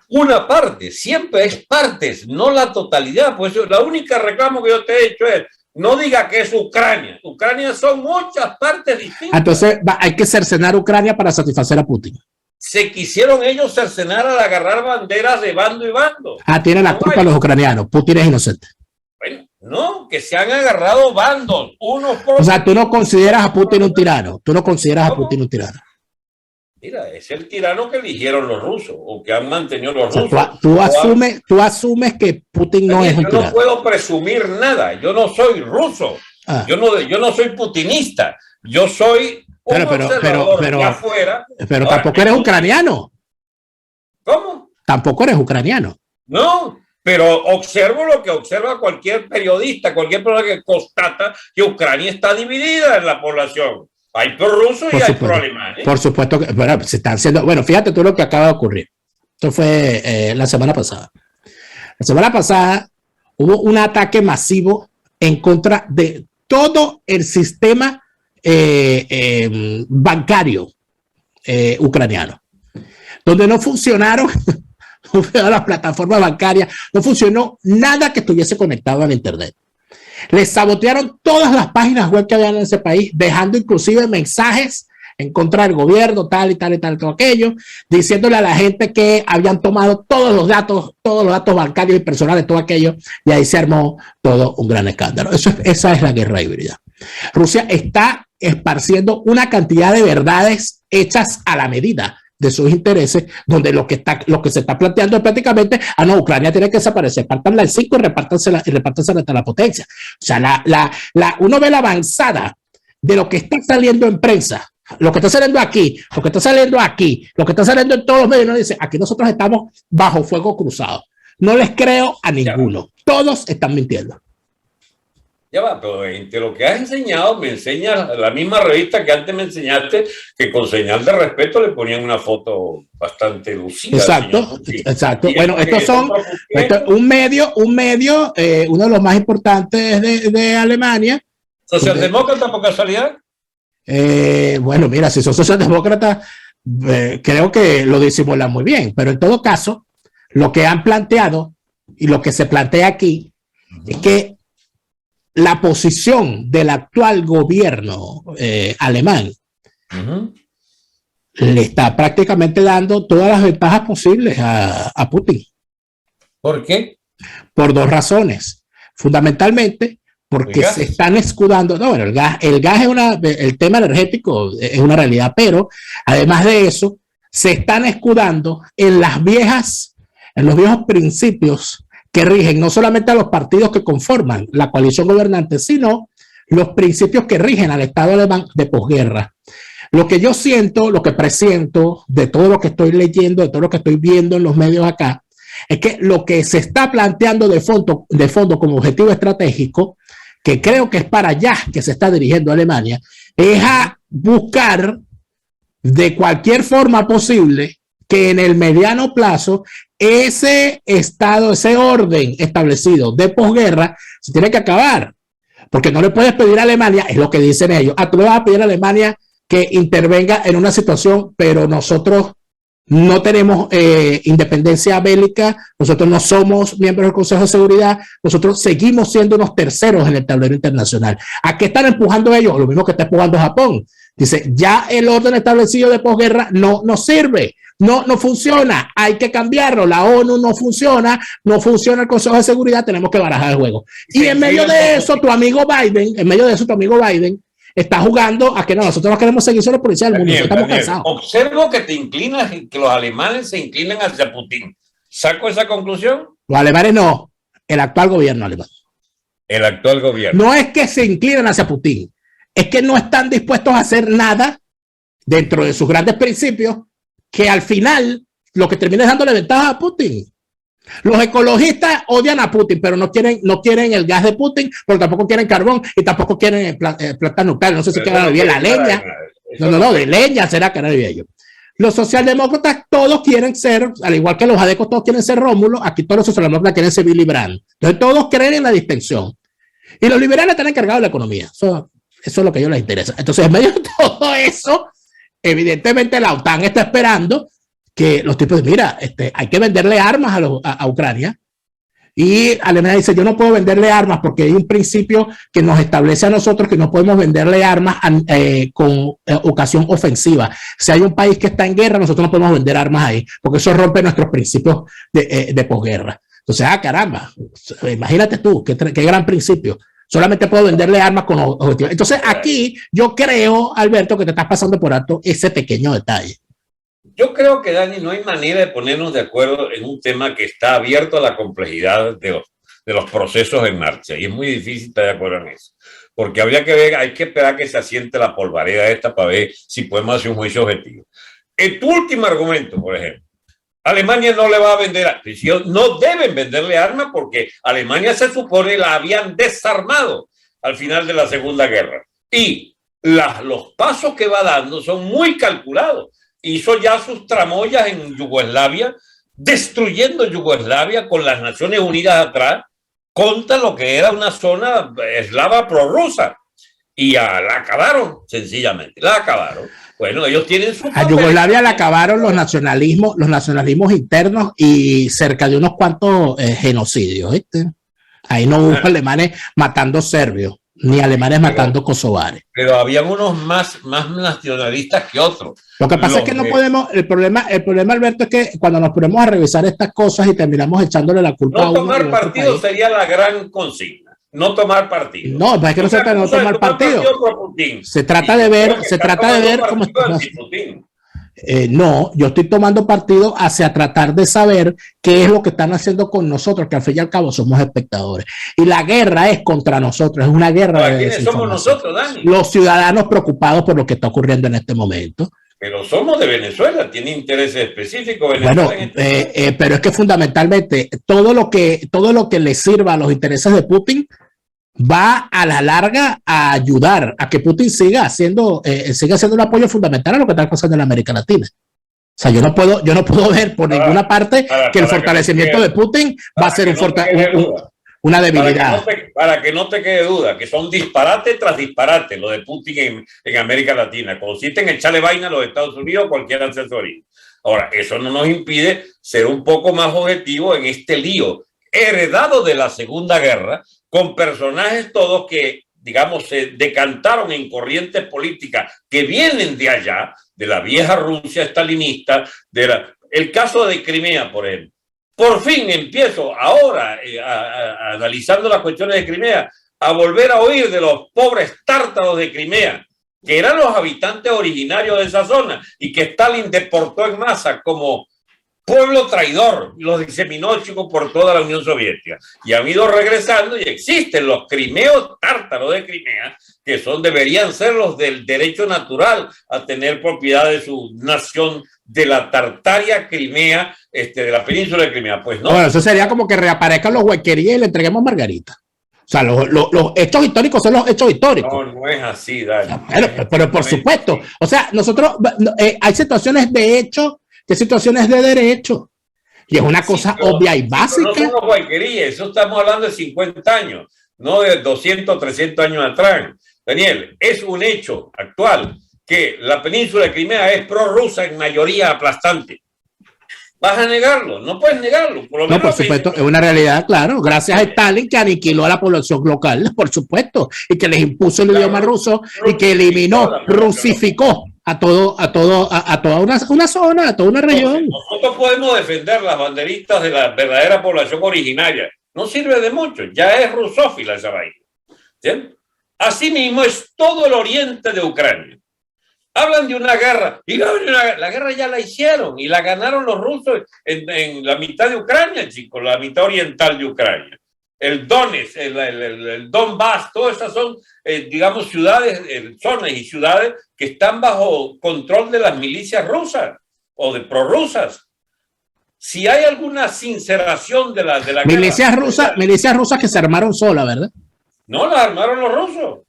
Una parte, siempre es partes, no la totalidad. Pues la única reclamo que yo te he hecho es, no diga que es Ucrania. Ucrania son muchas partes distintas. Entonces hay que cercenar Ucrania para satisfacer a Putin. Se quisieron ellos cercenar al agarrar banderas de bando y bando. Tienen la culpa los ucranianos. Putin es inocente. Bueno, no, que se han agarrado bandos, unos por... O sea, tú no consideras a Putin un tirano. Tú no consideras a Putin un tirano. Mira, es el tirano que eligieron los rusos o que han mantenido los rusos. Tú asumes que Putin no es un tirano. Yo no puedo presumir nada. Yo no soy ruso. Yo no soy putinista. Yo soy un observador de afuera. Pero tampoco eres ucraniano. ¿Cómo? Tampoco eres ucraniano. No, pero observo lo que observa cualquier periodista, cualquier persona que constata que Ucrania está dividida en la población. Hay prorrusos y hay proalemanes. Por supuesto que bueno, se están haciendo. Bueno, fíjate tú lo que acaba de ocurrir. Esto fue la semana pasada. La semana pasada hubo un ataque masivo en contra de todo el sistema bancario ucraniano, donde no funcionaron las plataformas bancarias, no funcionó nada que estuviese conectado al internet. Les sabotearon todas las páginas web que había en ese país, dejando inclusive mensajes en contra del gobierno, tal y tal y tal, todo aquello, diciéndole a la gente que habían tomado todos los datos bancarios y personales, todo aquello, y ahí se armó todo un gran escándalo. Esa es la guerra híbrida. Rusia está esparciendo una cantidad de verdades hechas a la medida de sus intereses, donde lo que se está planteando es prácticamente, Ucrania tiene que desaparecer, pártanla en 5 y repártansela entre la potencia. O sea, uno ve la avanzada de lo que está saliendo en prensa, lo que está saliendo aquí, lo que está saliendo aquí, lo que está saliendo en todos los medios, no dice, aquí nosotros estamos bajo fuego cruzado. No les creo a ninguno. Todos están mintiendo. Ya va, pero entre lo que has enseñado, me enseña la misma revista que antes me enseñaste, que con señal de respeto le ponían una foto bastante lucida. Exacto, exacto. Bueno, estos son un medio, uno de los más importantes de Alemania. ¿Socialdemócrata por casualidad? Bueno, mira, si son socialdemócratas, creo que lo disimulan muy bien, pero en todo caso, lo que han planteado y lo que se plantea aquí es que la posición del actual gobierno alemán le está prácticamente dando todas las ventajas posibles a Putin. ¿Por qué? Por 2 razones. Fundamentalmente, porque se están escudando. No, bueno, el gas el tema energético es una realidad, pero además de eso, se están escudando en los viejos principios que rigen no solamente a los partidos que conforman la coalición gobernante, sino los principios que rigen al Estado alemán de posguerra. Lo que yo siento, lo que presiento de todo lo que estoy leyendo, de todo lo que estoy viendo en los medios acá, es que lo que se está planteando de fondo como objetivo estratégico, que creo que es para allá que se está dirigiendo Alemania, es a buscar de cualquier forma posible que en el mediano plazo ese estado, ese orden establecido de posguerra se tiene que acabar, porque no le puedes pedir a Alemania, es lo que dicen ellos, tú le vas a pedir a Alemania que intervenga en una situación, pero nosotros no tenemos independencia bélica, nosotros no somos miembros del Consejo de Seguridad, nosotros seguimos siendo unos terceros en el tablero internacional. ¿A qué están empujando ellos? Lo mismo que está empujando Japón. Dice, ya el orden establecido de posguerra no sirve, no funciona, hay que cambiarlo. La ONU no funciona el Consejo de Seguridad, tenemos que barajar el juego. Y en medio de eso, tu amigo Biden está jugando a que no, nosotros no queremos seguir siendo policía del mundo, estamos cansados. Observo que te inclinas, que los alemanes se inclinan hacia Putin. ¿Saco esa conclusión? Los alemanes no, el actual gobierno alemán. El actual gobierno. No es que se inclinen hacia Putin, es que no están dispuestos a hacer nada dentro de sus grandes principios que al final lo que termina es dándole ventaja a Putin. Los ecologistas odian a Putin, pero no quieren el gas de Putin, pero tampoco quieren carbón y tampoco quieren plantas nucleares. No sé si quieren bien la leña. No, de leña será que nadie ellos. Los socialdemócratas todos quieren ser, al igual que los adecos todos quieren ser Rómulo, aquí todos los socialdemócratas quieren ser Willy Brandt. Entonces todos creen en la distinción. Y los liberales están encargados de la economía. Eso es lo que a ellos les interesa. Entonces, en medio de todo eso, evidentemente la OTAN está esperando que los tipos, mira, hay que venderle armas a Ucrania. Y Alemania dice, yo no puedo venderle armas porque hay un principio que nos establece a nosotros que no podemos venderle armas con ocasión ofensiva. Si hay un país que está en guerra, nosotros no podemos vender armas ahí, porque eso rompe nuestros principios de posguerra. Entonces, caramba, imagínate tú, qué gran principio. Solamente puedo venderle armas con objetivos. Entonces, aquí yo creo, Alberto, que te estás pasando por alto ese pequeño detalle. Yo creo que, Dani, no hay manera de ponernos de acuerdo en un tema que está abierto a la complejidad de los procesos en marcha. Y es muy difícil estar de acuerdo en eso. Porque habría que ver, hay que esperar que se asiente la polvareda esta para ver si podemos hacer un juicio objetivo. En tu último argumento, por ejemplo, Alemania no le va a vender armas. No deben venderle armas porque Alemania se supone la habían desarmado al final de la Segunda Guerra. Y los pasos que va dando son muy calculados. Hizo ya sus tramoyas en Yugoslavia, destruyendo Yugoslavia con las Naciones Unidas atrás, contra lo que era una zona eslava prorrusa. Y la acabaron, sencillamente, la acabaron. Bueno, ellos tienen su... A Yugoslavia le acabaron los nacionalismos internos y cerca de unos cuantos genocidios, ¿viste? Ahí no hubo alemanes matando serbios, ni alemanes matando kosovares. Pero había unos más nacionalistas que otros. Lo que pasa es que no podemos, el problema, Alberto, es que cuando nos ponemos a revisar estas cosas y terminamos echándole la culpa a uno. No tomar partido sería la gran consigna. No tomar partido. No, es que no se trata de no tomar partido. Se trata de ver cómo está. No, yo estoy tomando partido hacia tratar de saber qué es lo que están haciendo con nosotros, que al fin y al cabo somos espectadores. Y la guerra es contra nosotros, es una guerra de ¿quiénes somos nosotros, Dani? Los ciudadanos preocupados por lo que está ocurriendo en este momento. Pero somos de Venezuela, tiene intereses específicos. Bueno, pero es que fundamentalmente todo lo que le sirva a los intereses de Putin va a la larga a ayudar a que Putin siga siendo un apoyo fundamental a lo que está pasando en América Latina. O sea, yo no puedo ver por ninguna parte que el fortalecimiento de Putin va a ser una debilidad. Para que no te quede duda, que son disparate tras disparate lo de Putin en América Latina. Consiste en echarle vaina a los Estados Unidos o cualquier asesoría. Ahora, eso no nos impide ser un poco más objetivos en este lío heredado de la Segunda Guerra, con personajes todos que, digamos, se decantaron en corrientes políticas que vienen de allá, de la vieja Rusia estalinista, el caso de Crimea, por ejemplo. Por fin empiezo ahora, analizando las cuestiones de Crimea, a volver a oír de los pobres tártaros de Crimea, que eran los habitantes originarios de esa zona y que Stalin deportó en masa como pueblo traidor, los diseminó por toda la Unión Soviética. Y han ido regresando y existen los crimeos tártaros de Crimea, que deberían ser los del derecho natural a tener propiedad de su nación, de la Tartaria Crimea, de la península de Crimea. Pues no. Bueno, eso sería como que reaparezcan los huequerías y le entreguemos Margarita. O sea, los hechos históricos son los hechos históricos. No es así, Dani. Pero por supuesto. O sea, nosotros, hay situaciones de hecho, que situaciones de derecho. Y es una cosa obvia y básica. No son los huequerías, eso estamos hablando de 50 años, no de 200, 300 años atrás. Daniel, es un hecho actual que la península de Crimea es prorrusa en mayoría aplastante. ¿Vas a negarlo? No puedes negarlo. Por lo No, menos por supuesto, es una realidad, claro. Gracias a Stalin que aniquiló a la población local, por supuesto, y que les impuso el idioma ruso y que eliminó, rusificó a toda una zona, a toda una región. Entonces, nosotros podemos defender las banderitas de la verdadera población originaria. No sirve de mucho, ya es rusófila esa vaina. ¿Sí? Asimismo es todo el oriente de Ucrania. Hablan de una guerra, y la guerra ya la hicieron y la ganaron los rusos en la mitad de Ucrania, chicos, la mitad oriental de Ucrania. El Donetsk, el Donbass, todas esas son, digamos, ciudades, zonas y ciudades que están bajo control de las milicias rusas o de prorrusas. Si hay alguna sinceración de la milicias guerra, milicias rusas que se armaron solas, ¿verdad? No, las armaron los rusos.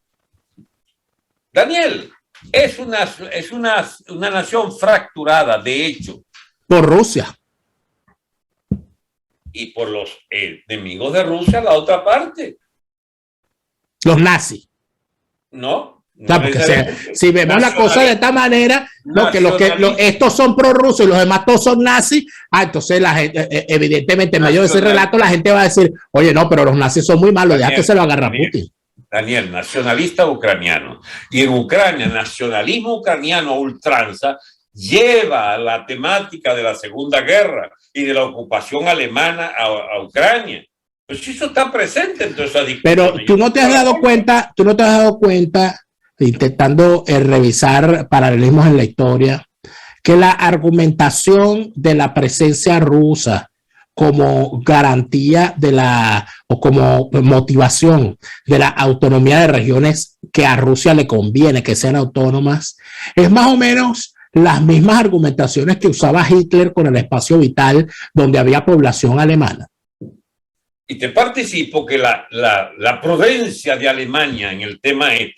Daniel, es una nación fracturada, de hecho. Por Rusia. Y por los enemigos de Rusia, la otra parte. Los nazis. No. Claro, porque si vemos la cosa de esta manera, estos son prorrusos y los demás todos son nazis, entonces la gente, evidentemente en medio de ese relato la gente va a decir, oye, no, pero los nazis son muy malos, deja que se lo agarra Putin. Daniel, nacionalista ucraniano. Y en Ucrania, nacionalismo ucraniano ultranza lleva la temática de la Segunda Guerra y de la ocupación alemana a Ucrania. Pues eso está presente en todas esas discusiones. Pero tú no te has dado cuenta, intentando revisar paralelismos en la historia, que la argumentación de la presencia rusa como garantía o como motivación de la autonomía de regiones que a Rusia le conviene que sean autónomas, es más o menos las mismas argumentaciones que usaba Hitler con el espacio vital donde había población alemana. Y te participo que la prudencia de Alemania en el tema es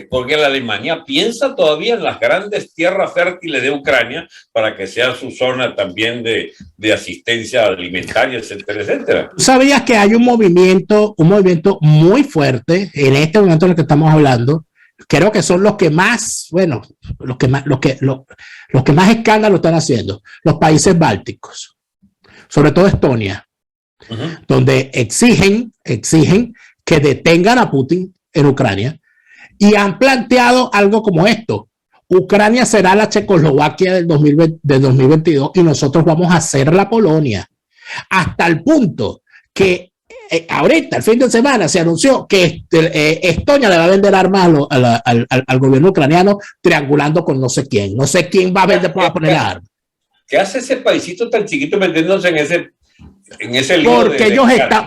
porque la Alemania piensa todavía en las grandes tierras fértiles de Ucrania para que sea su zona también de asistencia alimentaria, etcétera, etcétera. ¿Tú sabías que hay un movimiento muy fuerte en este momento en el que estamos hablando? Creo que son los que más, los que más escándalo están haciendo, los países bálticos, sobre todo Estonia. Donde exigen que detengan a Putin en Ucrania y han planteado algo como esto: Ucrania será la Checoslovaquia del 2022 y nosotros vamos a ser la Polonia, hasta el punto que ahorita, el fin de semana, se anunció que Estonia le va a vender armas al gobierno ucraniano, triangulando con no sé quién va a vender para poner las armas. ¿Qué hace ese paisito tan chiquito metiéndose en ese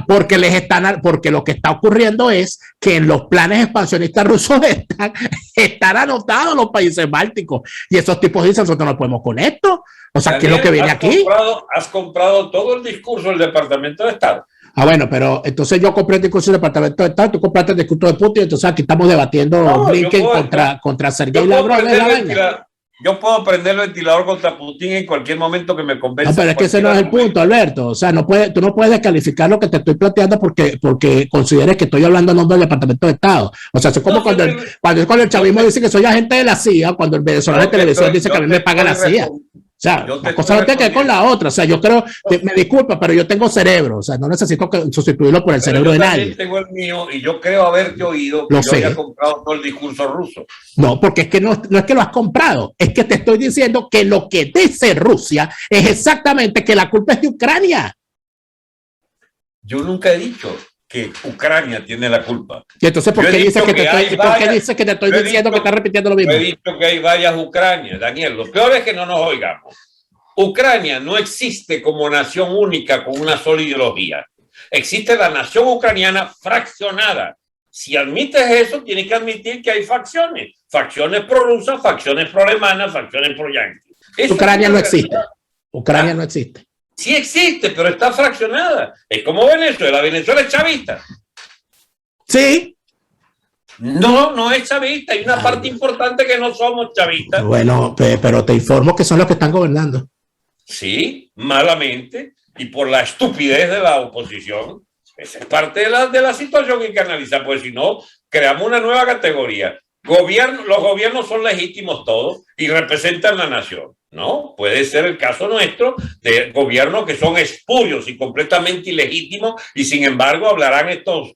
porque lo que está ocurriendo es que en los planes expansionistas rusos están anotados los países bálticos y esos tipos dicen, nosotros no podemos con esto, o sea, Daniel, ¿qué es lo que viene aquí? Has comprado todo el discurso del Departamento de Estado. Bueno, pero entonces yo compré el discurso del Departamento de Estado, tú compraste el discurso de Putin, entonces aquí estamos debatiendo Blinken contra Sergei Lavrov. Yo puedo prender el ventilador contra Putin en cualquier momento que me convenza. No, pero es que ese no es el punto, Alberto. O sea, tú no puedes descalificar lo que te estoy planteando porque consideres que estoy hablando en nombre del Departamento de Estado. O sea, es como cuando el chavismo dice que soy agente de la CIA, cuando el venezolano de televisión dice que a mí me paga la CIA. O sea, la cosa no tiene que ver con la otra. O sea, yo creo, me disculpa, pero yo tengo cerebro. O sea, no necesito sustituirlo por el cerebro de nadie. Yo tengo el mío y yo creo haberte oído que yo haya comprado todo el discurso ruso. No, porque es que no es que lo has comprado. Es que te estoy diciendo que lo que dice Rusia es exactamente que la culpa es de Ucrania. Yo nunca he dicho que Ucrania tiene la culpa. Y entonces, ¿por qué dices que te estoy diciendo que estás repitiendo lo mismo? He dicho que hay varias Ucranias, Daniel. Lo peor es que no nos oigamos. Ucrania no existe como nación única con una sola ideología. Existe la nación ucraniana fraccionada. Si admites eso, tienes que admitir que hay facciones. Facciones prorrusas, facciones proalemanas, facciones pro-yanquis. Ucrania no existe. Ucrania no existe. Sí existe, pero está fraccionada. Es como Venezuela. Venezuela es chavista. Sí. No es chavista. Hay una parte importante que no somos chavistas. Bueno, pero te informo que son los que están gobernando. Sí, malamente. Y por la estupidez de la oposición. Esa es parte de la situación que hay que analizar. Pues si no, creamos una nueva categoría. Los gobiernos son legítimos todos y representan la nación. ¿no? Puede ser el caso nuestro de gobiernos que son espurios y completamente ilegítimos y sin embargo hablarán estos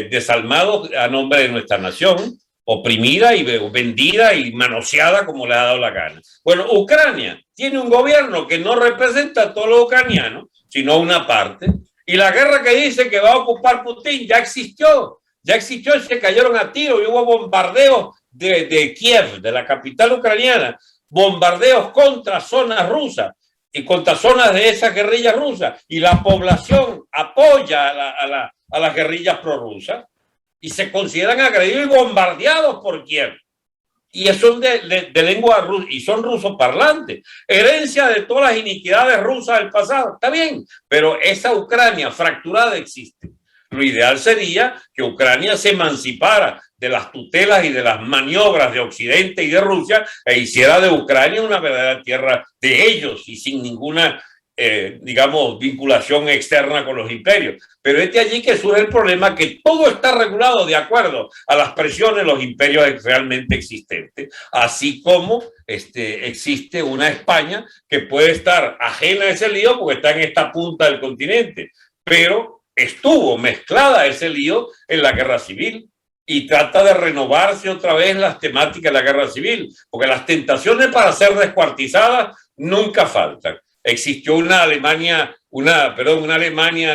desalmados a nombre de nuestra nación, oprimida y vendida y manoseada como le ha dado la gana. Bueno, Ucrania tiene un gobierno que no representa a todos los ucranianos, sino una parte, y la guerra que dice que va a ocupar Putin ya existió y se cayeron a tiro y hubo bombardeos de Kiev, de la capital ucraniana, bombardeos contra zonas rusas y contra zonas de esa guerrilla rusa, y la población apoya a las guerrillas prorrusas y se consideran agredidos y bombardeados por Kiev. Y son de lengua rusa y son rusos parlantes, herencia de todas las iniquidades rusas del pasado. Está bien, pero esa Ucrania fracturada existe. Lo ideal sería que Ucrania se emancipara de las tutelas y de las maniobras de Occidente y de Rusia e hiciera de Ucrania una verdadera tierra de ellos y sin ninguna, digamos, vinculación externa con los imperios. Pero es de allí que surge el problema, que todo está regulado de acuerdo a las presiones de los imperios realmente existentes, así como existe una España que puede estar ajena a ese lío porque está en esta punta del continente, pero estuvo mezclada ese lío en la guerra civil y trata de renovarse otra vez las temáticas de la guerra civil, porque las tentaciones para ser descuartizadas nunca faltan. Existió una Alemania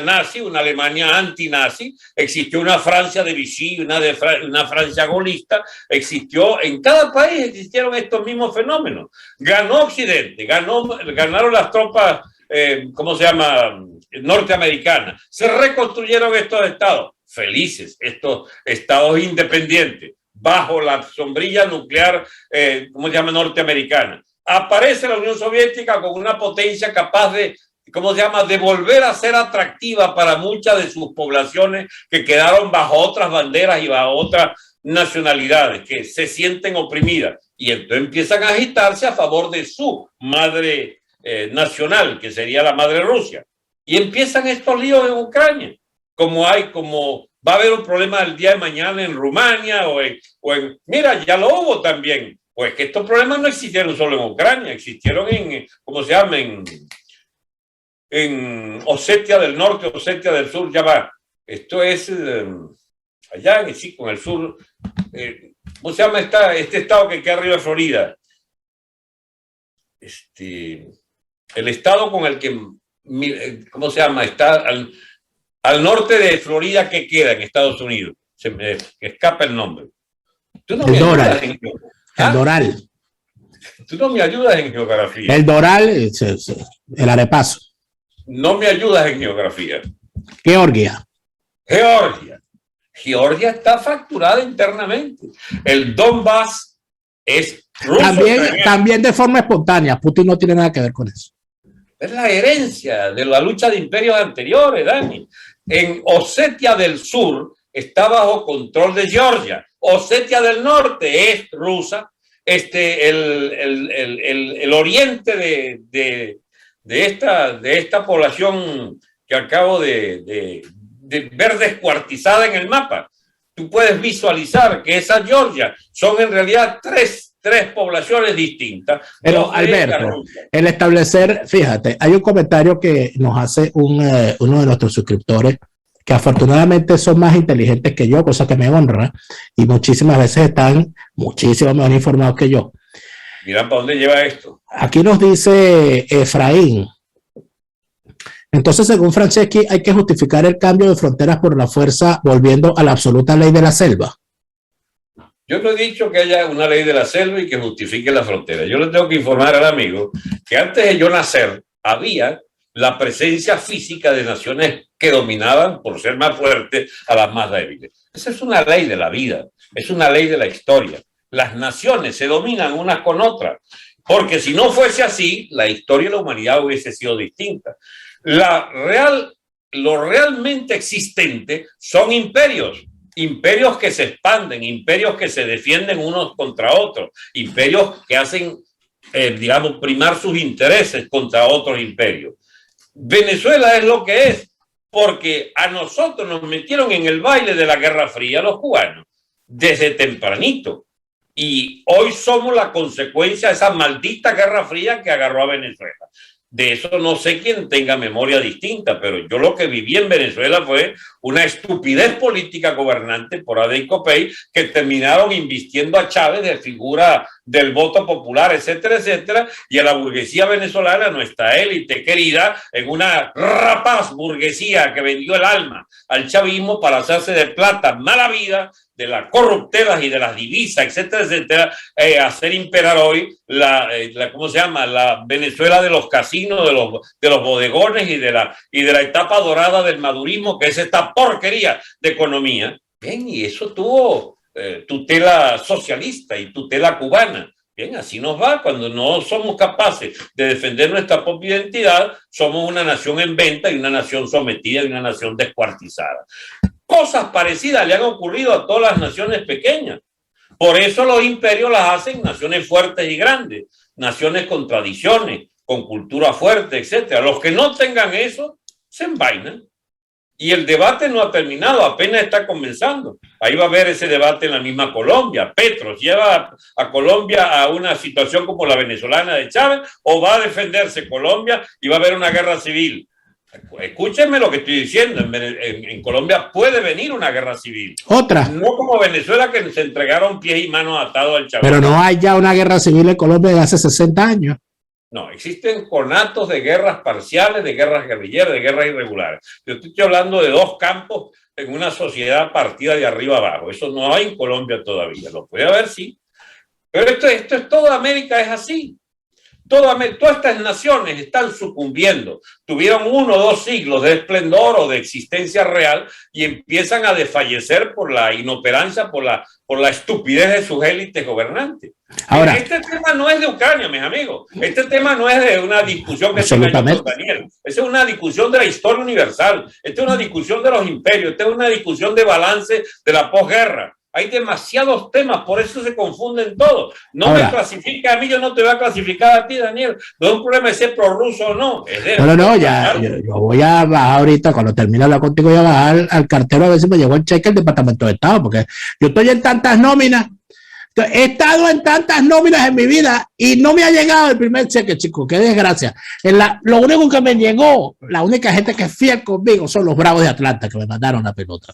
nazi, una Alemania antinazi, existió una Francia de Vichy, una Francia gaullista, en cada país existieron estos mismos fenómenos. Ganó Occidente, ganaron las tropas, norteamericanas, se reconstruyeron estos estados, felices, estos estados independientes, bajo la sombrilla nuclear, norteamericana. Aparece la Unión Soviética con una potencia capaz de, de volver a ser atractiva para muchas de sus poblaciones que quedaron bajo otras banderas y bajo otras nacionalidades, que se sienten oprimidas. Y entonces empiezan a agitarse a favor de su madre nacional, que sería la madre Rusia. Y empiezan estos líos en Ucrania, como va a haber un problema el día de mañana en Rumania mira, ya lo hubo también. Pues que estos problemas no existieron solo en Ucrania, existieron en Osetia del Norte, Osetia del Sur, ya va. Esto es allá con el sur. ¿Cómo se llama este estado que queda arriba de Florida? El estado con el que, está al norte de Florida, que queda en Estados Unidos. Se me escapa el nombre. ¿Tú no me ayudas en geografía? El Doral. Tú no me ayudas en geografía. El Doral, el arepaso. No me ayudas en geografía. Georgia. Georgia está fracturada internamente. El Donbass es ruso. También de forma espontánea. Putin no tiene nada que ver con eso. Es la herencia de la lucha de imperios anteriores, Dani. En Osetia del Sur está bajo control de Georgia. Osetia del Norte es rusa. El oriente de esta población que acabo de ver descuartizada en el mapa, tú puedes visualizar que esa Georgia son en realidad tres poblaciones distintas. Pero Alberto, el establecer, fíjate, hay un comentario que nos hace uno de nuestros suscriptores, que afortunadamente son más inteligentes que yo, cosa que me honra, y muchísimas veces están muchísimo mejor informados que yo. Mira para dónde lleva esto. Aquí nos dice Efraín. Entonces, según Franceschi, hay que justificar el cambio de fronteras por la fuerza, volviendo a la absoluta ley de la selva. Yo no he dicho que haya una ley de la selva y que justifique la frontera. Yo le tengo que informar al amigo que antes de yo nacer había la presencia física de naciones que dominaban, por ser más fuertes, a las más débiles. Esa es una ley de la vida, es una ley de la historia. Las naciones se dominan unas con otras, porque si no fuese así, la historia de la humanidad hubiese sido distinta. Lo realmente existente son imperios que se expanden, imperios que se defienden unos contra otros, imperios que hacen, primar sus intereses contra otros imperios. Venezuela es lo que es, porque a nosotros nos metieron en el baile de la Guerra Fría los cubanos, desde tempranito. Y hoy somos la consecuencia de esa maldita Guerra Fría que agarró a Venezuela. De eso no sé quién tenga memoria distinta, pero yo lo que viví en Venezuela fue una estupidez política gobernante por AD y COPEI que terminaron invistiendo a Chávez de figura del voto popular, etcétera, etcétera, y a la burguesía venezolana, nuestra élite querida, en una rapaz burguesía que vendió el alma al chavismo para hacerse de plata, mala vida, de las corruptelas y de las divisas, etcétera, etcétera, hacer imperar hoy ¿cómo se llama? La Venezuela de los casinos, de los bodegones y de la etapa dorada del madurismo, que es esta porquería de economía. Bien, y eso tuvo tutela socialista y tutela cubana. Bien, así nos va. Cuando no somos capaces de defender nuestra propia identidad, somos una nación en venta y una nación sometida y una nación descuartizada. Cosas parecidas le han ocurrido a todas las naciones pequeñas. Por eso los imperios las hacen naciones fuertes y grandes, naciones con tradiciones, con cultura fuerte, etcétera. Los que no tengan eso, se envainan. Y el debate no ha terminado, apenas está comenzando. Ahí va a haber ese debate en la misma Colombia. Petro lleva a Colombia a una situación como la venezolana de Chávez, o va a defenderse Colombia y va a haber una guerra civil. Escúchenme lo que estoy diciendo. En Colombia puede venir una guerra civil. Otra. No como Venezuela, que se entregaron pies y manos atados al Chávez. Pero no hay ya una guerra civil en Colombia de hace 60 años. No, existen conatos de guerras parciales, de guerras guerrilleras, de guerras irregulares. Yo estoy hablando de dos campos en una sociedad partida de arriba abajo. Eso no hay en Colombia todavía. Lo puede haber, sí. Pero esto es toda América, es así. Todas estas naciones están sucumbiendo. Tuvieron 1 o 2 siglos de esplendor o de existencia real y empiezan a desfallecer por la inoperancia, por la estupidez de sus élites gobernantes. Ahora, este tema no es de Ucrania, mis amigos. Este tema no es de una discusión que tenga yo con Daniel. Esta es una discusión de la historia universal. Esta es una discusión de los imperios. Esta es una discusión de balance de la posguerra. Hay demasiados temas, por eso se confunden todos. No me clasifica a mí, yo no te voy a clasificar a ti, Daniel. No es un problema de ser prorruso o no. No, ya, yo voy a bajar ahorita, cuando termine de hablar contigo, voy a bajar al cartero a ver si me llegó el cheque del Departamento de Estado, porque yo estoy en tantas nóminas. He estado en tantas nóminas en mi vida y no me ha llegado el primer cheque, chico. Qué desgracia. Lo único que me llegó, la única gente que es fiel conmigo son los Bravos de Atlanta, que me mandaron la pelota.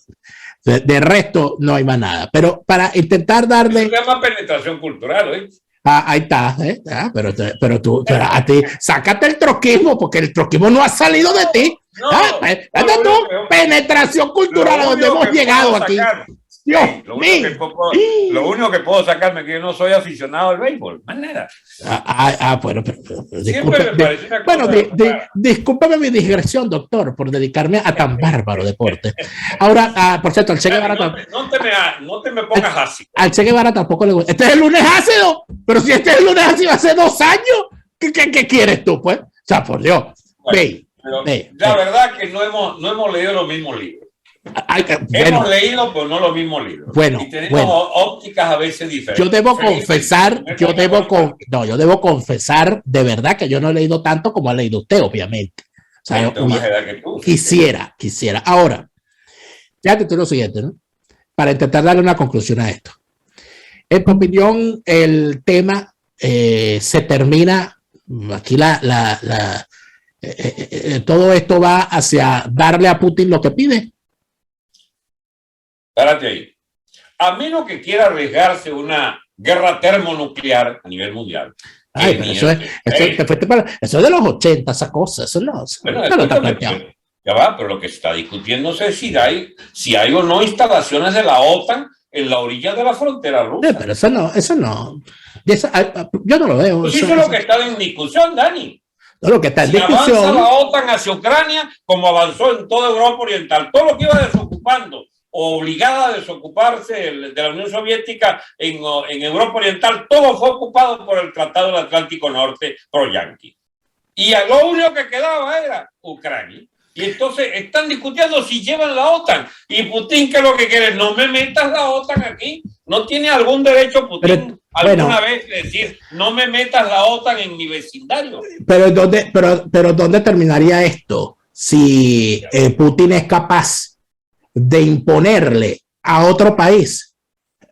De resto, no hay más nada. Pero para intentar darle... Eso se llama penetración cultural, ¿eh? Ahí está, ¿eh? Pero tú, a ti, sácate el trotskismo, porque el trotskismo no ha salido de ti. Penetración cultural a donde hemos llegado aquí. Dios, lo único que puedo sacarme es que yo no soy aficionado al béisbol, más nada. Bueno, pero discúlpeme mi digresión, doctor, por dedicarme a tan bárbaro deporte. Ahora, por cierto, al Che Guevara no te me pongas ácido. Al Che Guevara tampoco le gusta. Este es el lunes ácido, pero si este es el lunes ácido hace 2 años, ¿qué quieres tú, pues? O sea, por Dios. La verdad que no hemos leído los mismos libros. Hemos leído, pero no los mismos libros. Y tenemos ópticas a veces diferentes. Yo debo confesar de verdad que yo no he leído tanto como ha leído usted, obviamente. O sea, quisiera. Ahora, fíjate tú lo siguiente, ¿no? Para intentar darle una conclusión a esto. En tu opinión, el tema se termina aquí todo esto va hacia darle a Putin lo que pide. Espérate ahí. A menos que quiera arriesgarse una guerra termonuclear a nivel mundial. Eso es de los 80, esa cosa. Eso no está planteado. Ya va, pero lo que se está discutiendo es si hay o no instalaciones de la OTAN en la orilla de la frontera rusa. Pero eso no. Yo no lo veo. Pues eso es lo que está en discusión, Dani. No, lo que está en discusión. Avanza la OTAN hacia Ucrania, como avanzó en toda Europa Oriental. Todo lo que iba desocupando, obligada a desocuparse de la Unión Soviética en Europa Oriental, todo fue ocupado por el Tratado del Atlántico Norte pro-yanqui. Y lo único que quedaba era Ucrania. Y entonces están discutiendo si llevan la OTAN. Y Putin, ¿qué es lo que quiere? No me metas la OTAN aquí. ¿No tiene algún derecho Putin alguna vez de decir, no me metas la OTAN en mi vecindario? Pero ¿dónde terminaría esto? Si Putin es capaz de imponerle a otro país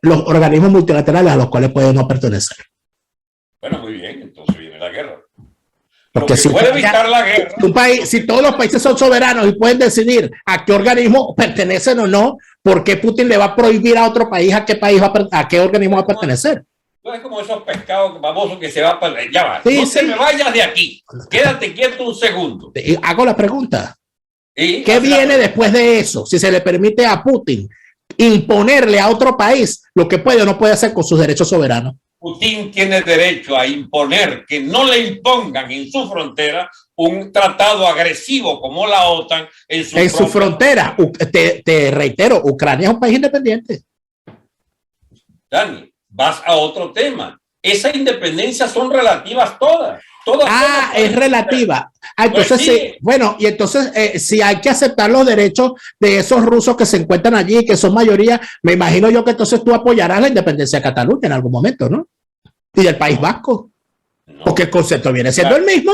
los organismos multilaterales a los cuales puede no pertenecer. Bueno, muy bien, entonces viene la guerra. Porque si puede evitar la guerra. Un país, si todos los países son soberanos y pueden decidir a qué organismo pertenecen o no, ¿por qué Putin le va a prohibir a otro país a qué organismo va a pertenecer? No es como esos pescados babosos que se van para... Ya va, sí, no te me vayas de aquí. Quédate quieto un segundo. Hago la pregunta. ¿Qué viene después de eso? Si se le permite a Putin imponerle a otro país lo que puede o no puede hacer con sus derechos soberanos. Putin tiene derecho a imponer que no le impongan en su frontera un tratado agresivo como la OTAN en su frontera. Te reitero, Ucrania es un país independiente. Dani, vas a otro tema. Esas independencias son relativas todas. Es relativa. Entonces, pues sí. Bueno, y entonces, si hay que aceptar los derechos de esos rusos que se encuentran allí, que son mayoría, me imagino yo que entonces tú apoyarás la independencia de Cataluña en algún momento, ¿no? Y del País Vasco. No. Porque el concepto viene siendo el mismo.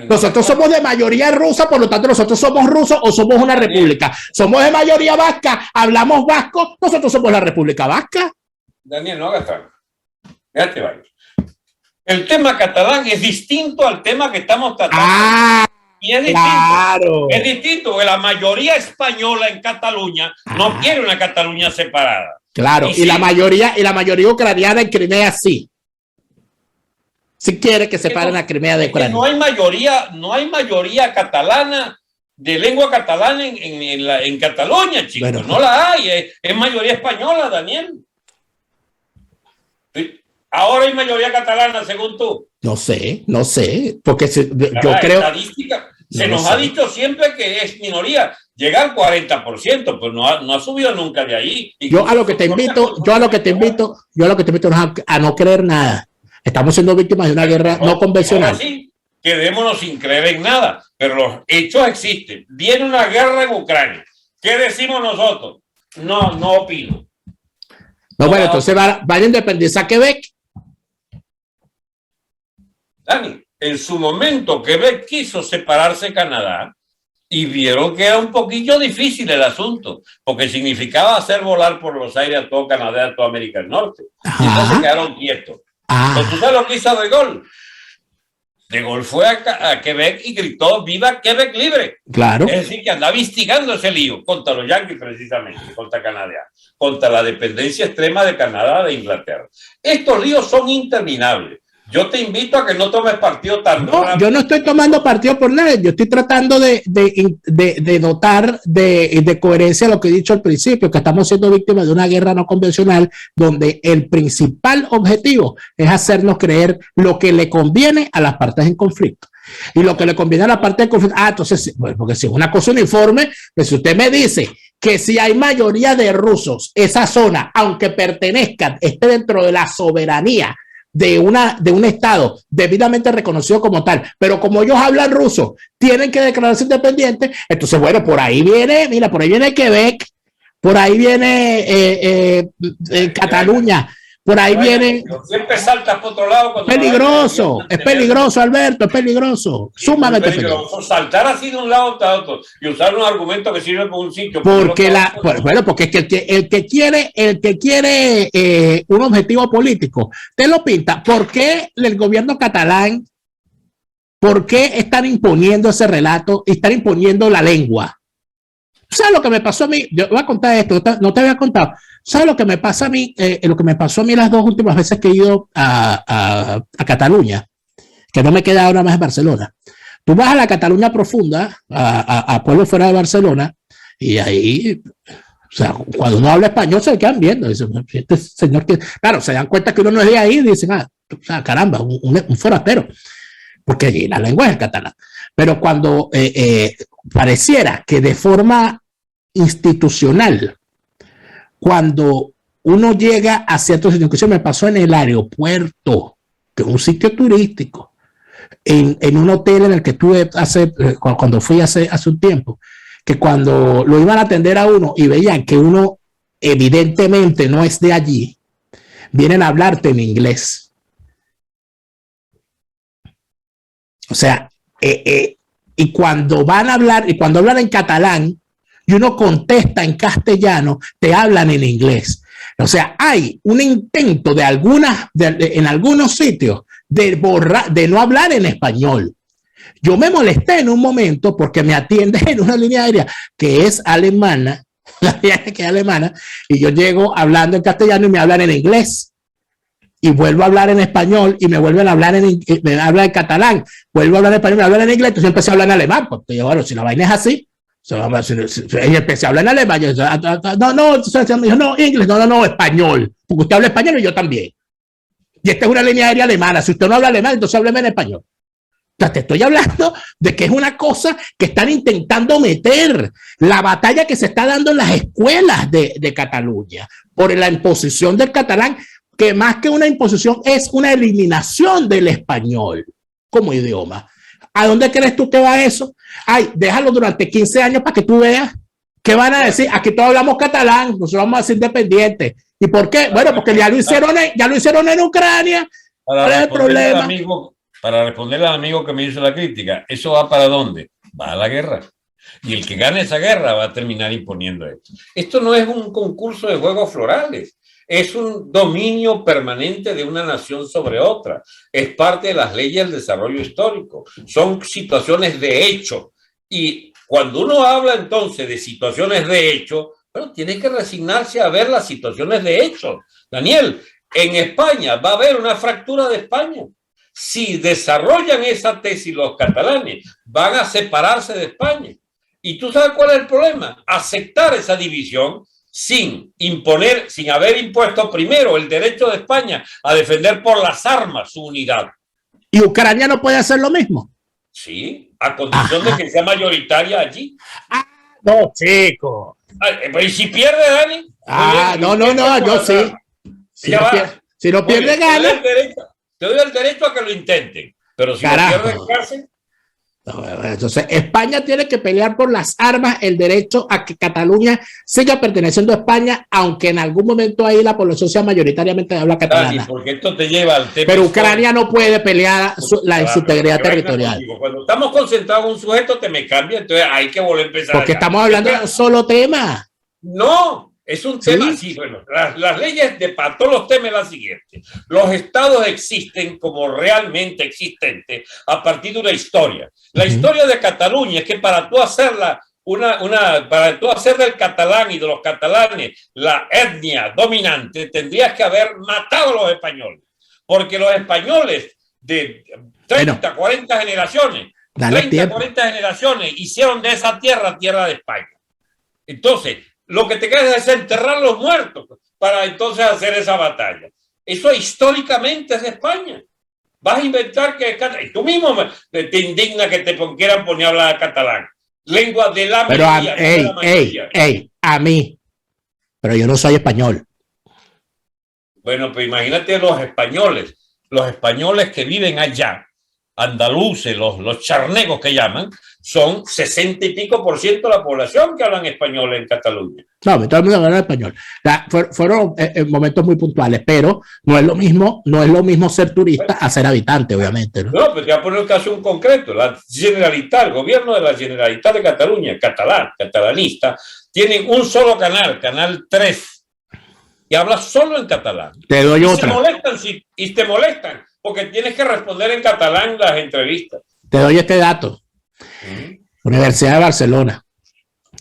Nosotros somos de mayoría rusa, por lo tanto, nosotros somos rusos o somos una república. Somos de mayoría vasca, hablamos vasco, nosotros somos la República Vasca. Daniel, no hagas trampa. Ya te vayas. El tema catalán es distinto al tema que estamos tratando. Y es distinto. Claro. Es distinto, porque la mayoría española en Cataluña no quiere una Cataluña separada. Claro, y la mayoría ucraniana en Crimea sí. Sí quiere que separen a Crimea de Ucrania. No hay mayoría catalana de lengua catalana en Cataluña, chicos. Bueno, no la hay. Es mayoría española, Daniel. Ahora hay mayoría catalana, según tú. No sé, porque yo creo... Estadística, se nos ha dicho siempre que es minoría. Llega al 40%, pues no ha subido nunca de ahí. Yo a lo que te invito a no creer nada. Estamos siendo víctimas de una guerra no convencional. Sí, quedémonos sin creer en nada, pero los hechos existen. Viene una guerra en Ucrania. ¿Qué decimos nosotros? No opino. No, bueno, entonces va a independizar a Quebec. Dani, en su momento Quebec quiso separarse de Canadá y vieron que era un poquillo difícil el asunto, porque significaba hacer volar por los aires a todo Canadá, a toda América del Norte. Y entonces quedaron quietos. Entonces, ¿tú sabes lo que hizo De Gaulle? De Gaulle fue a Quebec y gritó ¡Viva Quebec libre! Claro. Es decir, que andaba instigando ese lío contra los yanquis precisamente, contra Canadá, contra la dependencia extrema de Canadá de Inglaterra. Estos líos son interminables. Yo te invito a que no tomes partido tan rápido. Yo no estoy tomando partido por nada. Yo estoy tratando de dotar de coherencia a lo que he dicho al principio, que estamos siendo víctimas de una guerra no convencional donde el principal objetivo es hacernos creer lo que le conviene a las partes en conflicto. Y lo que le conviene a la parte de conflicto, entonces, bueno, porque si es una cosa uniforme, pues si usted me dice que si hay mayoría de rusos, esa zona, aunque pertenezcan, esté dentro de la soberanía de un estado debidamente reconocido como tal, pero como ellos hablan ruso, tienen que declararse independientes, entonces bueno, por ahí viene Quebec, por ahí viene Cataluña, por ahí viene... Siempre saltas por otro lado. Peligroso, es peligroso, Alberto, es peligroso, sumamente peligroso. Saltar así de un lado a otro y usar un argumento que sirve por un sitio. Porque es que el que quiere un objetivo político, te lo pinta. ¿Por qué el gobierno catalán, por qué están imponiendo ese relato y están imponiendo la lengua? ¿Sabes lo que me pasó a mí? Yo voy a contar esto, no te había contado. ¿Sabes lo que me pasa a mí? Lo que me pasó a mí las dos últimas veces que he ido a Cataluña, que no me he quedado nada más en Barcelona. Tú vas a la Cataluña profunda, a pueblos fuera de Barcelona, y ahí, o sea, cuando uno habla español se quedan viendo. Dicen, este señor que, claro, se dan cuenta que uno no es de ahí y dicen, o sea, caramba, un forastero, porque allí la lengua es el catalán. Pero cuando pareciera que de forma institucional, cuando uno llega a ciertos sitios, que se me pasó en el aeropuerto, que es un sitio turístico, en un hotel en el que estuve cuando fui hace un tiempo, que cuando lo iban a atender a uno y veían que uno evidentemente no es de allí, vienen a hablarte en inglés. O sea, y cuando van a hablar, y cuando hablan en catalán, y uno contesta en castellano, te hablan en inglés. O sea, hay un intento en algunos sitios de no hablar en español. Yo me molesté en un momento porque me atiende en una línea aérea que es alemana, y yo llego hablando en castellano y me hablan en inglés. Y vuelvo a hablar en español y me vuelven a hablar me hablan en catalán, vuelvo a hablar en español, me hablan en inglés, entonces yo empecé a hablar en alemán, porque yo, bueno, si la vaina es así, y empecé a hablar en alemán, yo, no, inglés, no, español, porque usted habla español y yo también. Y esta es una línea aérea alemana, si usted no habla alemán, entonces hábleme en español. O sea, te estoy hablando de que es una cosa que están intentando meter, la batalla que se está dando en las escuelas de Cataluña por la imposición del catalán, que más que una imposición es una eliminación del español como idioma. ¿A dónde crees tú que va eso? Ay, déjalo durante 15 años para que tú veas qué van a decir. Aquí todos hablamos catalán, nosotros vamos a ser independientes. ¿Y por qué? Bueno, porque ya lo hicieron en Ucrania. ¿Cuál es el problema? Para responderle al amigo que me hizo la crítica, ¿eso va para dónde? Va a la guerra. Y el que gane esa guerra va a terminar imponiendo esto. Esto no es un concurso de juegos florales. Es un dominio permanente de una nación sobre otra. Es parte de las leyes del desarrollo histórico. Son situaciones de hecho. Y cuando uno habla entonces de situaciones de hecho, bueno, tiene que resignarse a ver las situaciones de hecho. Daniel, en España va a haber una fractura de España. Si desarrollan esa tesis los catalanes, van a separarse de España. ¿Y tú sabes cuál es el problema? Aceptar esa división sin haber impuesto primero el derecho de España a defender por las armas su unidad. ¿Y Ucrania no puede hacer lo mismo? Sí, a condición de que sea mayoritaria allí. No, chico. ¿Y si pierde, Dani? Yo sí. Si no pierde, gana. Te doy el derecho a que lo intenten, pero si no pierden cárcel. Entonces, España tiene que pelear por las armas el derecho a que Cataluña siga perteneciendo a España, aunque en algún momento ahí la población sea mayoritariamente de habla catalana. Porque esto te lleva al tema. Pero Ucrania no puede pelear la integridad territorial. Cuando estamos concentrados en un sujeto, te me cambia, entonces hay que volver a empezar. Porque estamos hablando de un solo tema. No. Es un tema así, bueno, las leyes para todos los temas es la siguiente. Los estados existen como realmente existentes a partir de una historia. La historia de Cataluña es que para tú hacerla para tú hacer del catalán y de los catalanes la etnia dominante, tendrías que haber matado a los españoles. Porque los españoles de 30, 40 generaciones, 40 generaciones hicieron de esa tierra de España. Entonces, lo que te queda es enterrar los muertos para entonces hacer esa batalla. Eso históricamente es de España. Vas a inventar que tú mismo te indigna que te quieran poner a hablar catalán. Lengua de la mayoría. A mí. Pero yo no soy español. Bueno, pues imagínate los españoles que viven allá, andaluces, los charnegos que llaman, son 60 y pico % de la población que hablan español en Cataluña. No, todo el mundo habla español. Fueron momentos muy puntuales, pero no es lo mismo ser turista a ser habitante, obviamente. No, pero te voy a poner un caso concreto. La Generalitat, el gobierno de la Generalitat de Cataluña, catalanista, tienen un solo canal 3, y habla solo en catalán. Te doy otra. Te molestan porque tienes que responder en catalán las entrevistas. Te doy este dato. Universidad de Barcelona.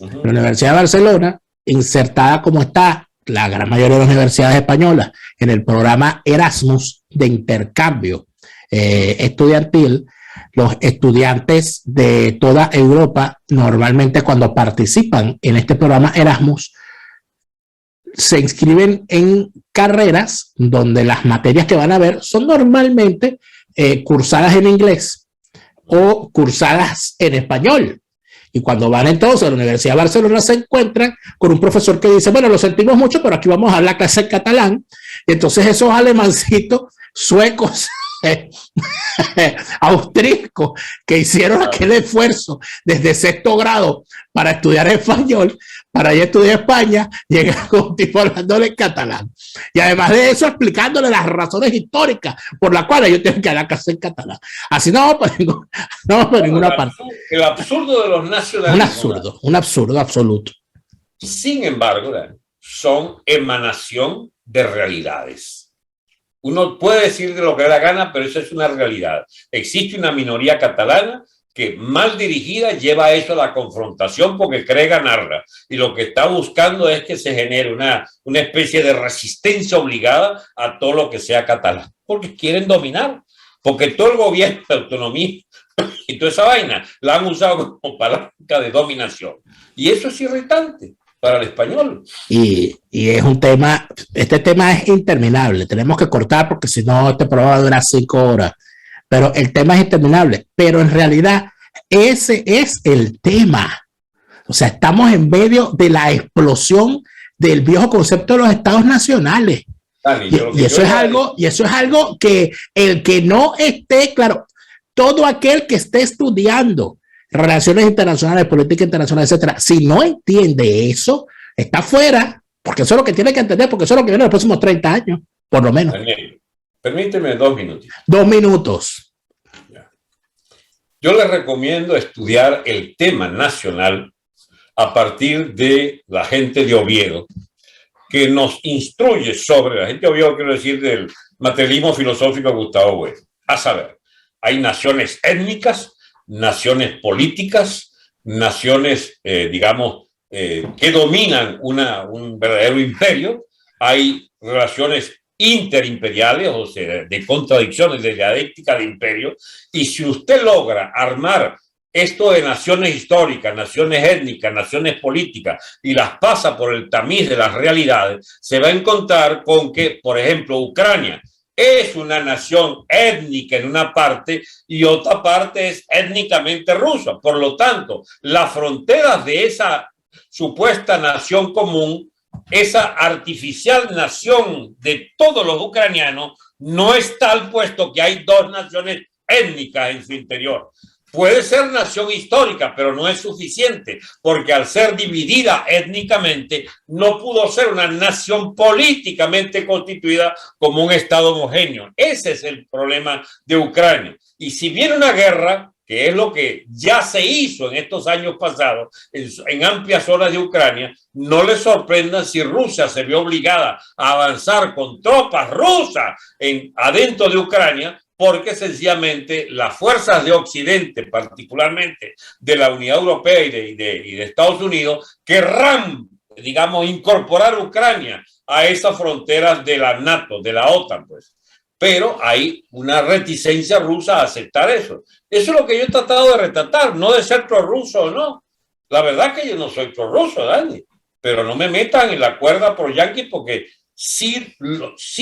La Universidad de Barcelona, insertada como está la gran mayoría de las universidades españolas en el programa Erasmus de intercambio estudiantil, los estudiantes de toda Europa normalmente cuando participan en este programa Erasmus se inscriben en carreras donde las materias que van a ver son normalmente cursadas en inglés o cursadas en español. Y cuando van entonces a la Universidad de Barcelona se encuentran con un profesor que dice, bueno, lo sentimos mucho, pero aquí vamos a hablar clase en catalán. Y entonces esos alemancitos suecos, austríacos, que hicieron aquel esfuerzo desde 6º grado para estudiar español, para ir a estudiar España, llegan con un tipo hablándole en catalán. Y además de eso, explicándole las razones históricas por las cuales ellos tienen que dar clase en catalán. Así no vamos por ninguna parte. El absurdo de los nacionalismos. Un absurdo absoluto. Sin embargo, son emanación de realidades. Uno puede decir de lo que da la gana, pero eso es una realidad. Existe una minoría catalana que mal dirigida lleva eso a la confrontación porque cree ganarla. Y lo que está buscando es que se genere una especie de resistencia obligada a todo lo que sea catalán. Porque quieren dominar. Porque todo el gobierno de autonomía y toda esa vaina la han usado como palanca de dominación. Y eso es irritante para el español. Y es un tema, este tema es interminable. Tenemos que cortar porque si no este programa va a durar 5 horas. Pero el tema es interminable. Pero en realidad ese es el tema. O sea, estamos en medio de la explosión del viejo concepto de los estados nacionales. Dani, y eso es algo que el que no esté, claro, todo aquel que esté estudiando relaciones internacionales, política internacional, etcétera, si no entiende eso, está fuera, porque eso es lo que tiene que entender, porque eso es lo que viene en los próximos 30 años, por lo menos. Daniel, permíteme 2 minutos. 2 minutos. Yo les recomiendo estudiar el tema nacional a partir de la gente de Oviedo, que nos instruye sobre, la gente de Oviedo, quiero decir, del materialismo filosófico de Gustavo Bueno. A saber, hay naciones étnicas, naciones políticas, naciones, que dominan un verdadero imperio, hay relaciones interimperiales, o sea, de contradicciones, de dialéctica de imperio, y si usted logra armar esto de naciones históricas, naciones étnicas, naciones políticas, y las pasa por el tamiz de las realidades, se va a encontrar con que, por ejemplo, Ucrania es una nación étnica en una parte y otra parte es étnicamente rusa. Por lo tanto, las fronteras de esa supuesta nación común, esa artificial nación de todos los ucranianos, no es tal, puesto que hay 2 naciones étnicas en su interior. Puede ser nación histórica, pero no es suficiente, porque al ser dividida étnicamente, no pudo ser una nación políticamente constituida como un Estado homogéneo. Ese es el problema de Ucrania. Y si viene una guerra, que es lo que ya se hizo en estos años pasados en amplias zonas de Ucrania, no les sorprenda si Rusia se vio obligada a avanzar con tropas rusas adentro de Ucrania, porque sencillamente las fuerzas de Occidente, particularmente de la Unidad Europea y de Estados Unidos, querrán, incorporar Ucrania a esas fronteras de la NATO, de la OTAN, pues. Pero hay una reticencia rusa a aceptar eso. Eso es lo que yo he tratado de retratar, no de ser prorruso o no. La verdad que yo no soy prorruso, Dani, pero no me metan en la cuerda pro-yanqui, porque sí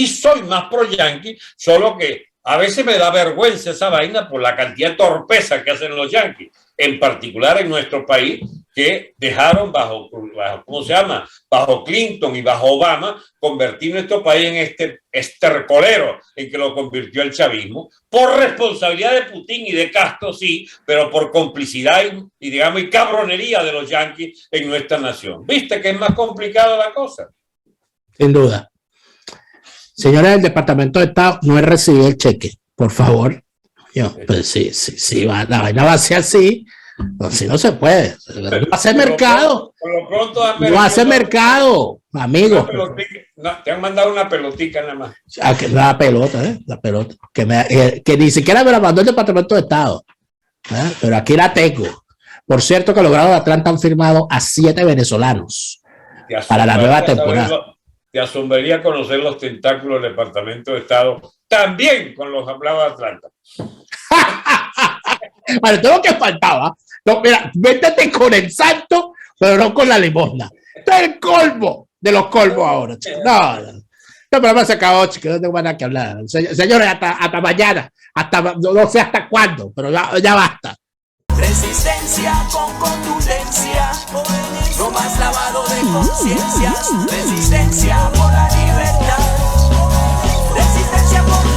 soy más pro-yanqui, solo que a veces me da vergüenza esa vaina por la cantidad de torpeza que hacen los yanquis, en particular en nuestro país, que dejaron bajo Clinton y bajo Obama, convertir nuestro país en este estercolero en que lo convirtió el chavismo, por responsabilidad de Putin y de Castro, sí, pero por complicidad y cabronería de los yanquis en nuestra nación. ¿Viste que es más complicada la cosa? Sin duda. Señores del Departamento de Estado, no he recibido el cheque, por favor. Pues sí, la vaina va a ser así. Así no se puede. No hace mercado. No hace mercado, amigo. Te han mandado una pelotica nada más. La pelota. Que ni siquiera me la mandó el Departamento de Estado. Pero aquí la tengo. Por cierto, que los grados de Atlanta han firmado a 7 venezolanos para la nueva temporada. Te asombraría conocer los tentáculos del Departamento de Estado también con los hablados de Atlanta. Bueno, todo lo que faltaba. No, mira, métete con el santo, pero no con la limosna. Este es el colmo de los colmos ahora, chicos. No, este programa se acabó, chicos. No tengo nada que hablar. Señores, hasta mañana. No sé hasta cuándo, pero ya basta. Resistencia con contundencia, no más lavado de conciencias. Resistencia por la libertad, resistencia por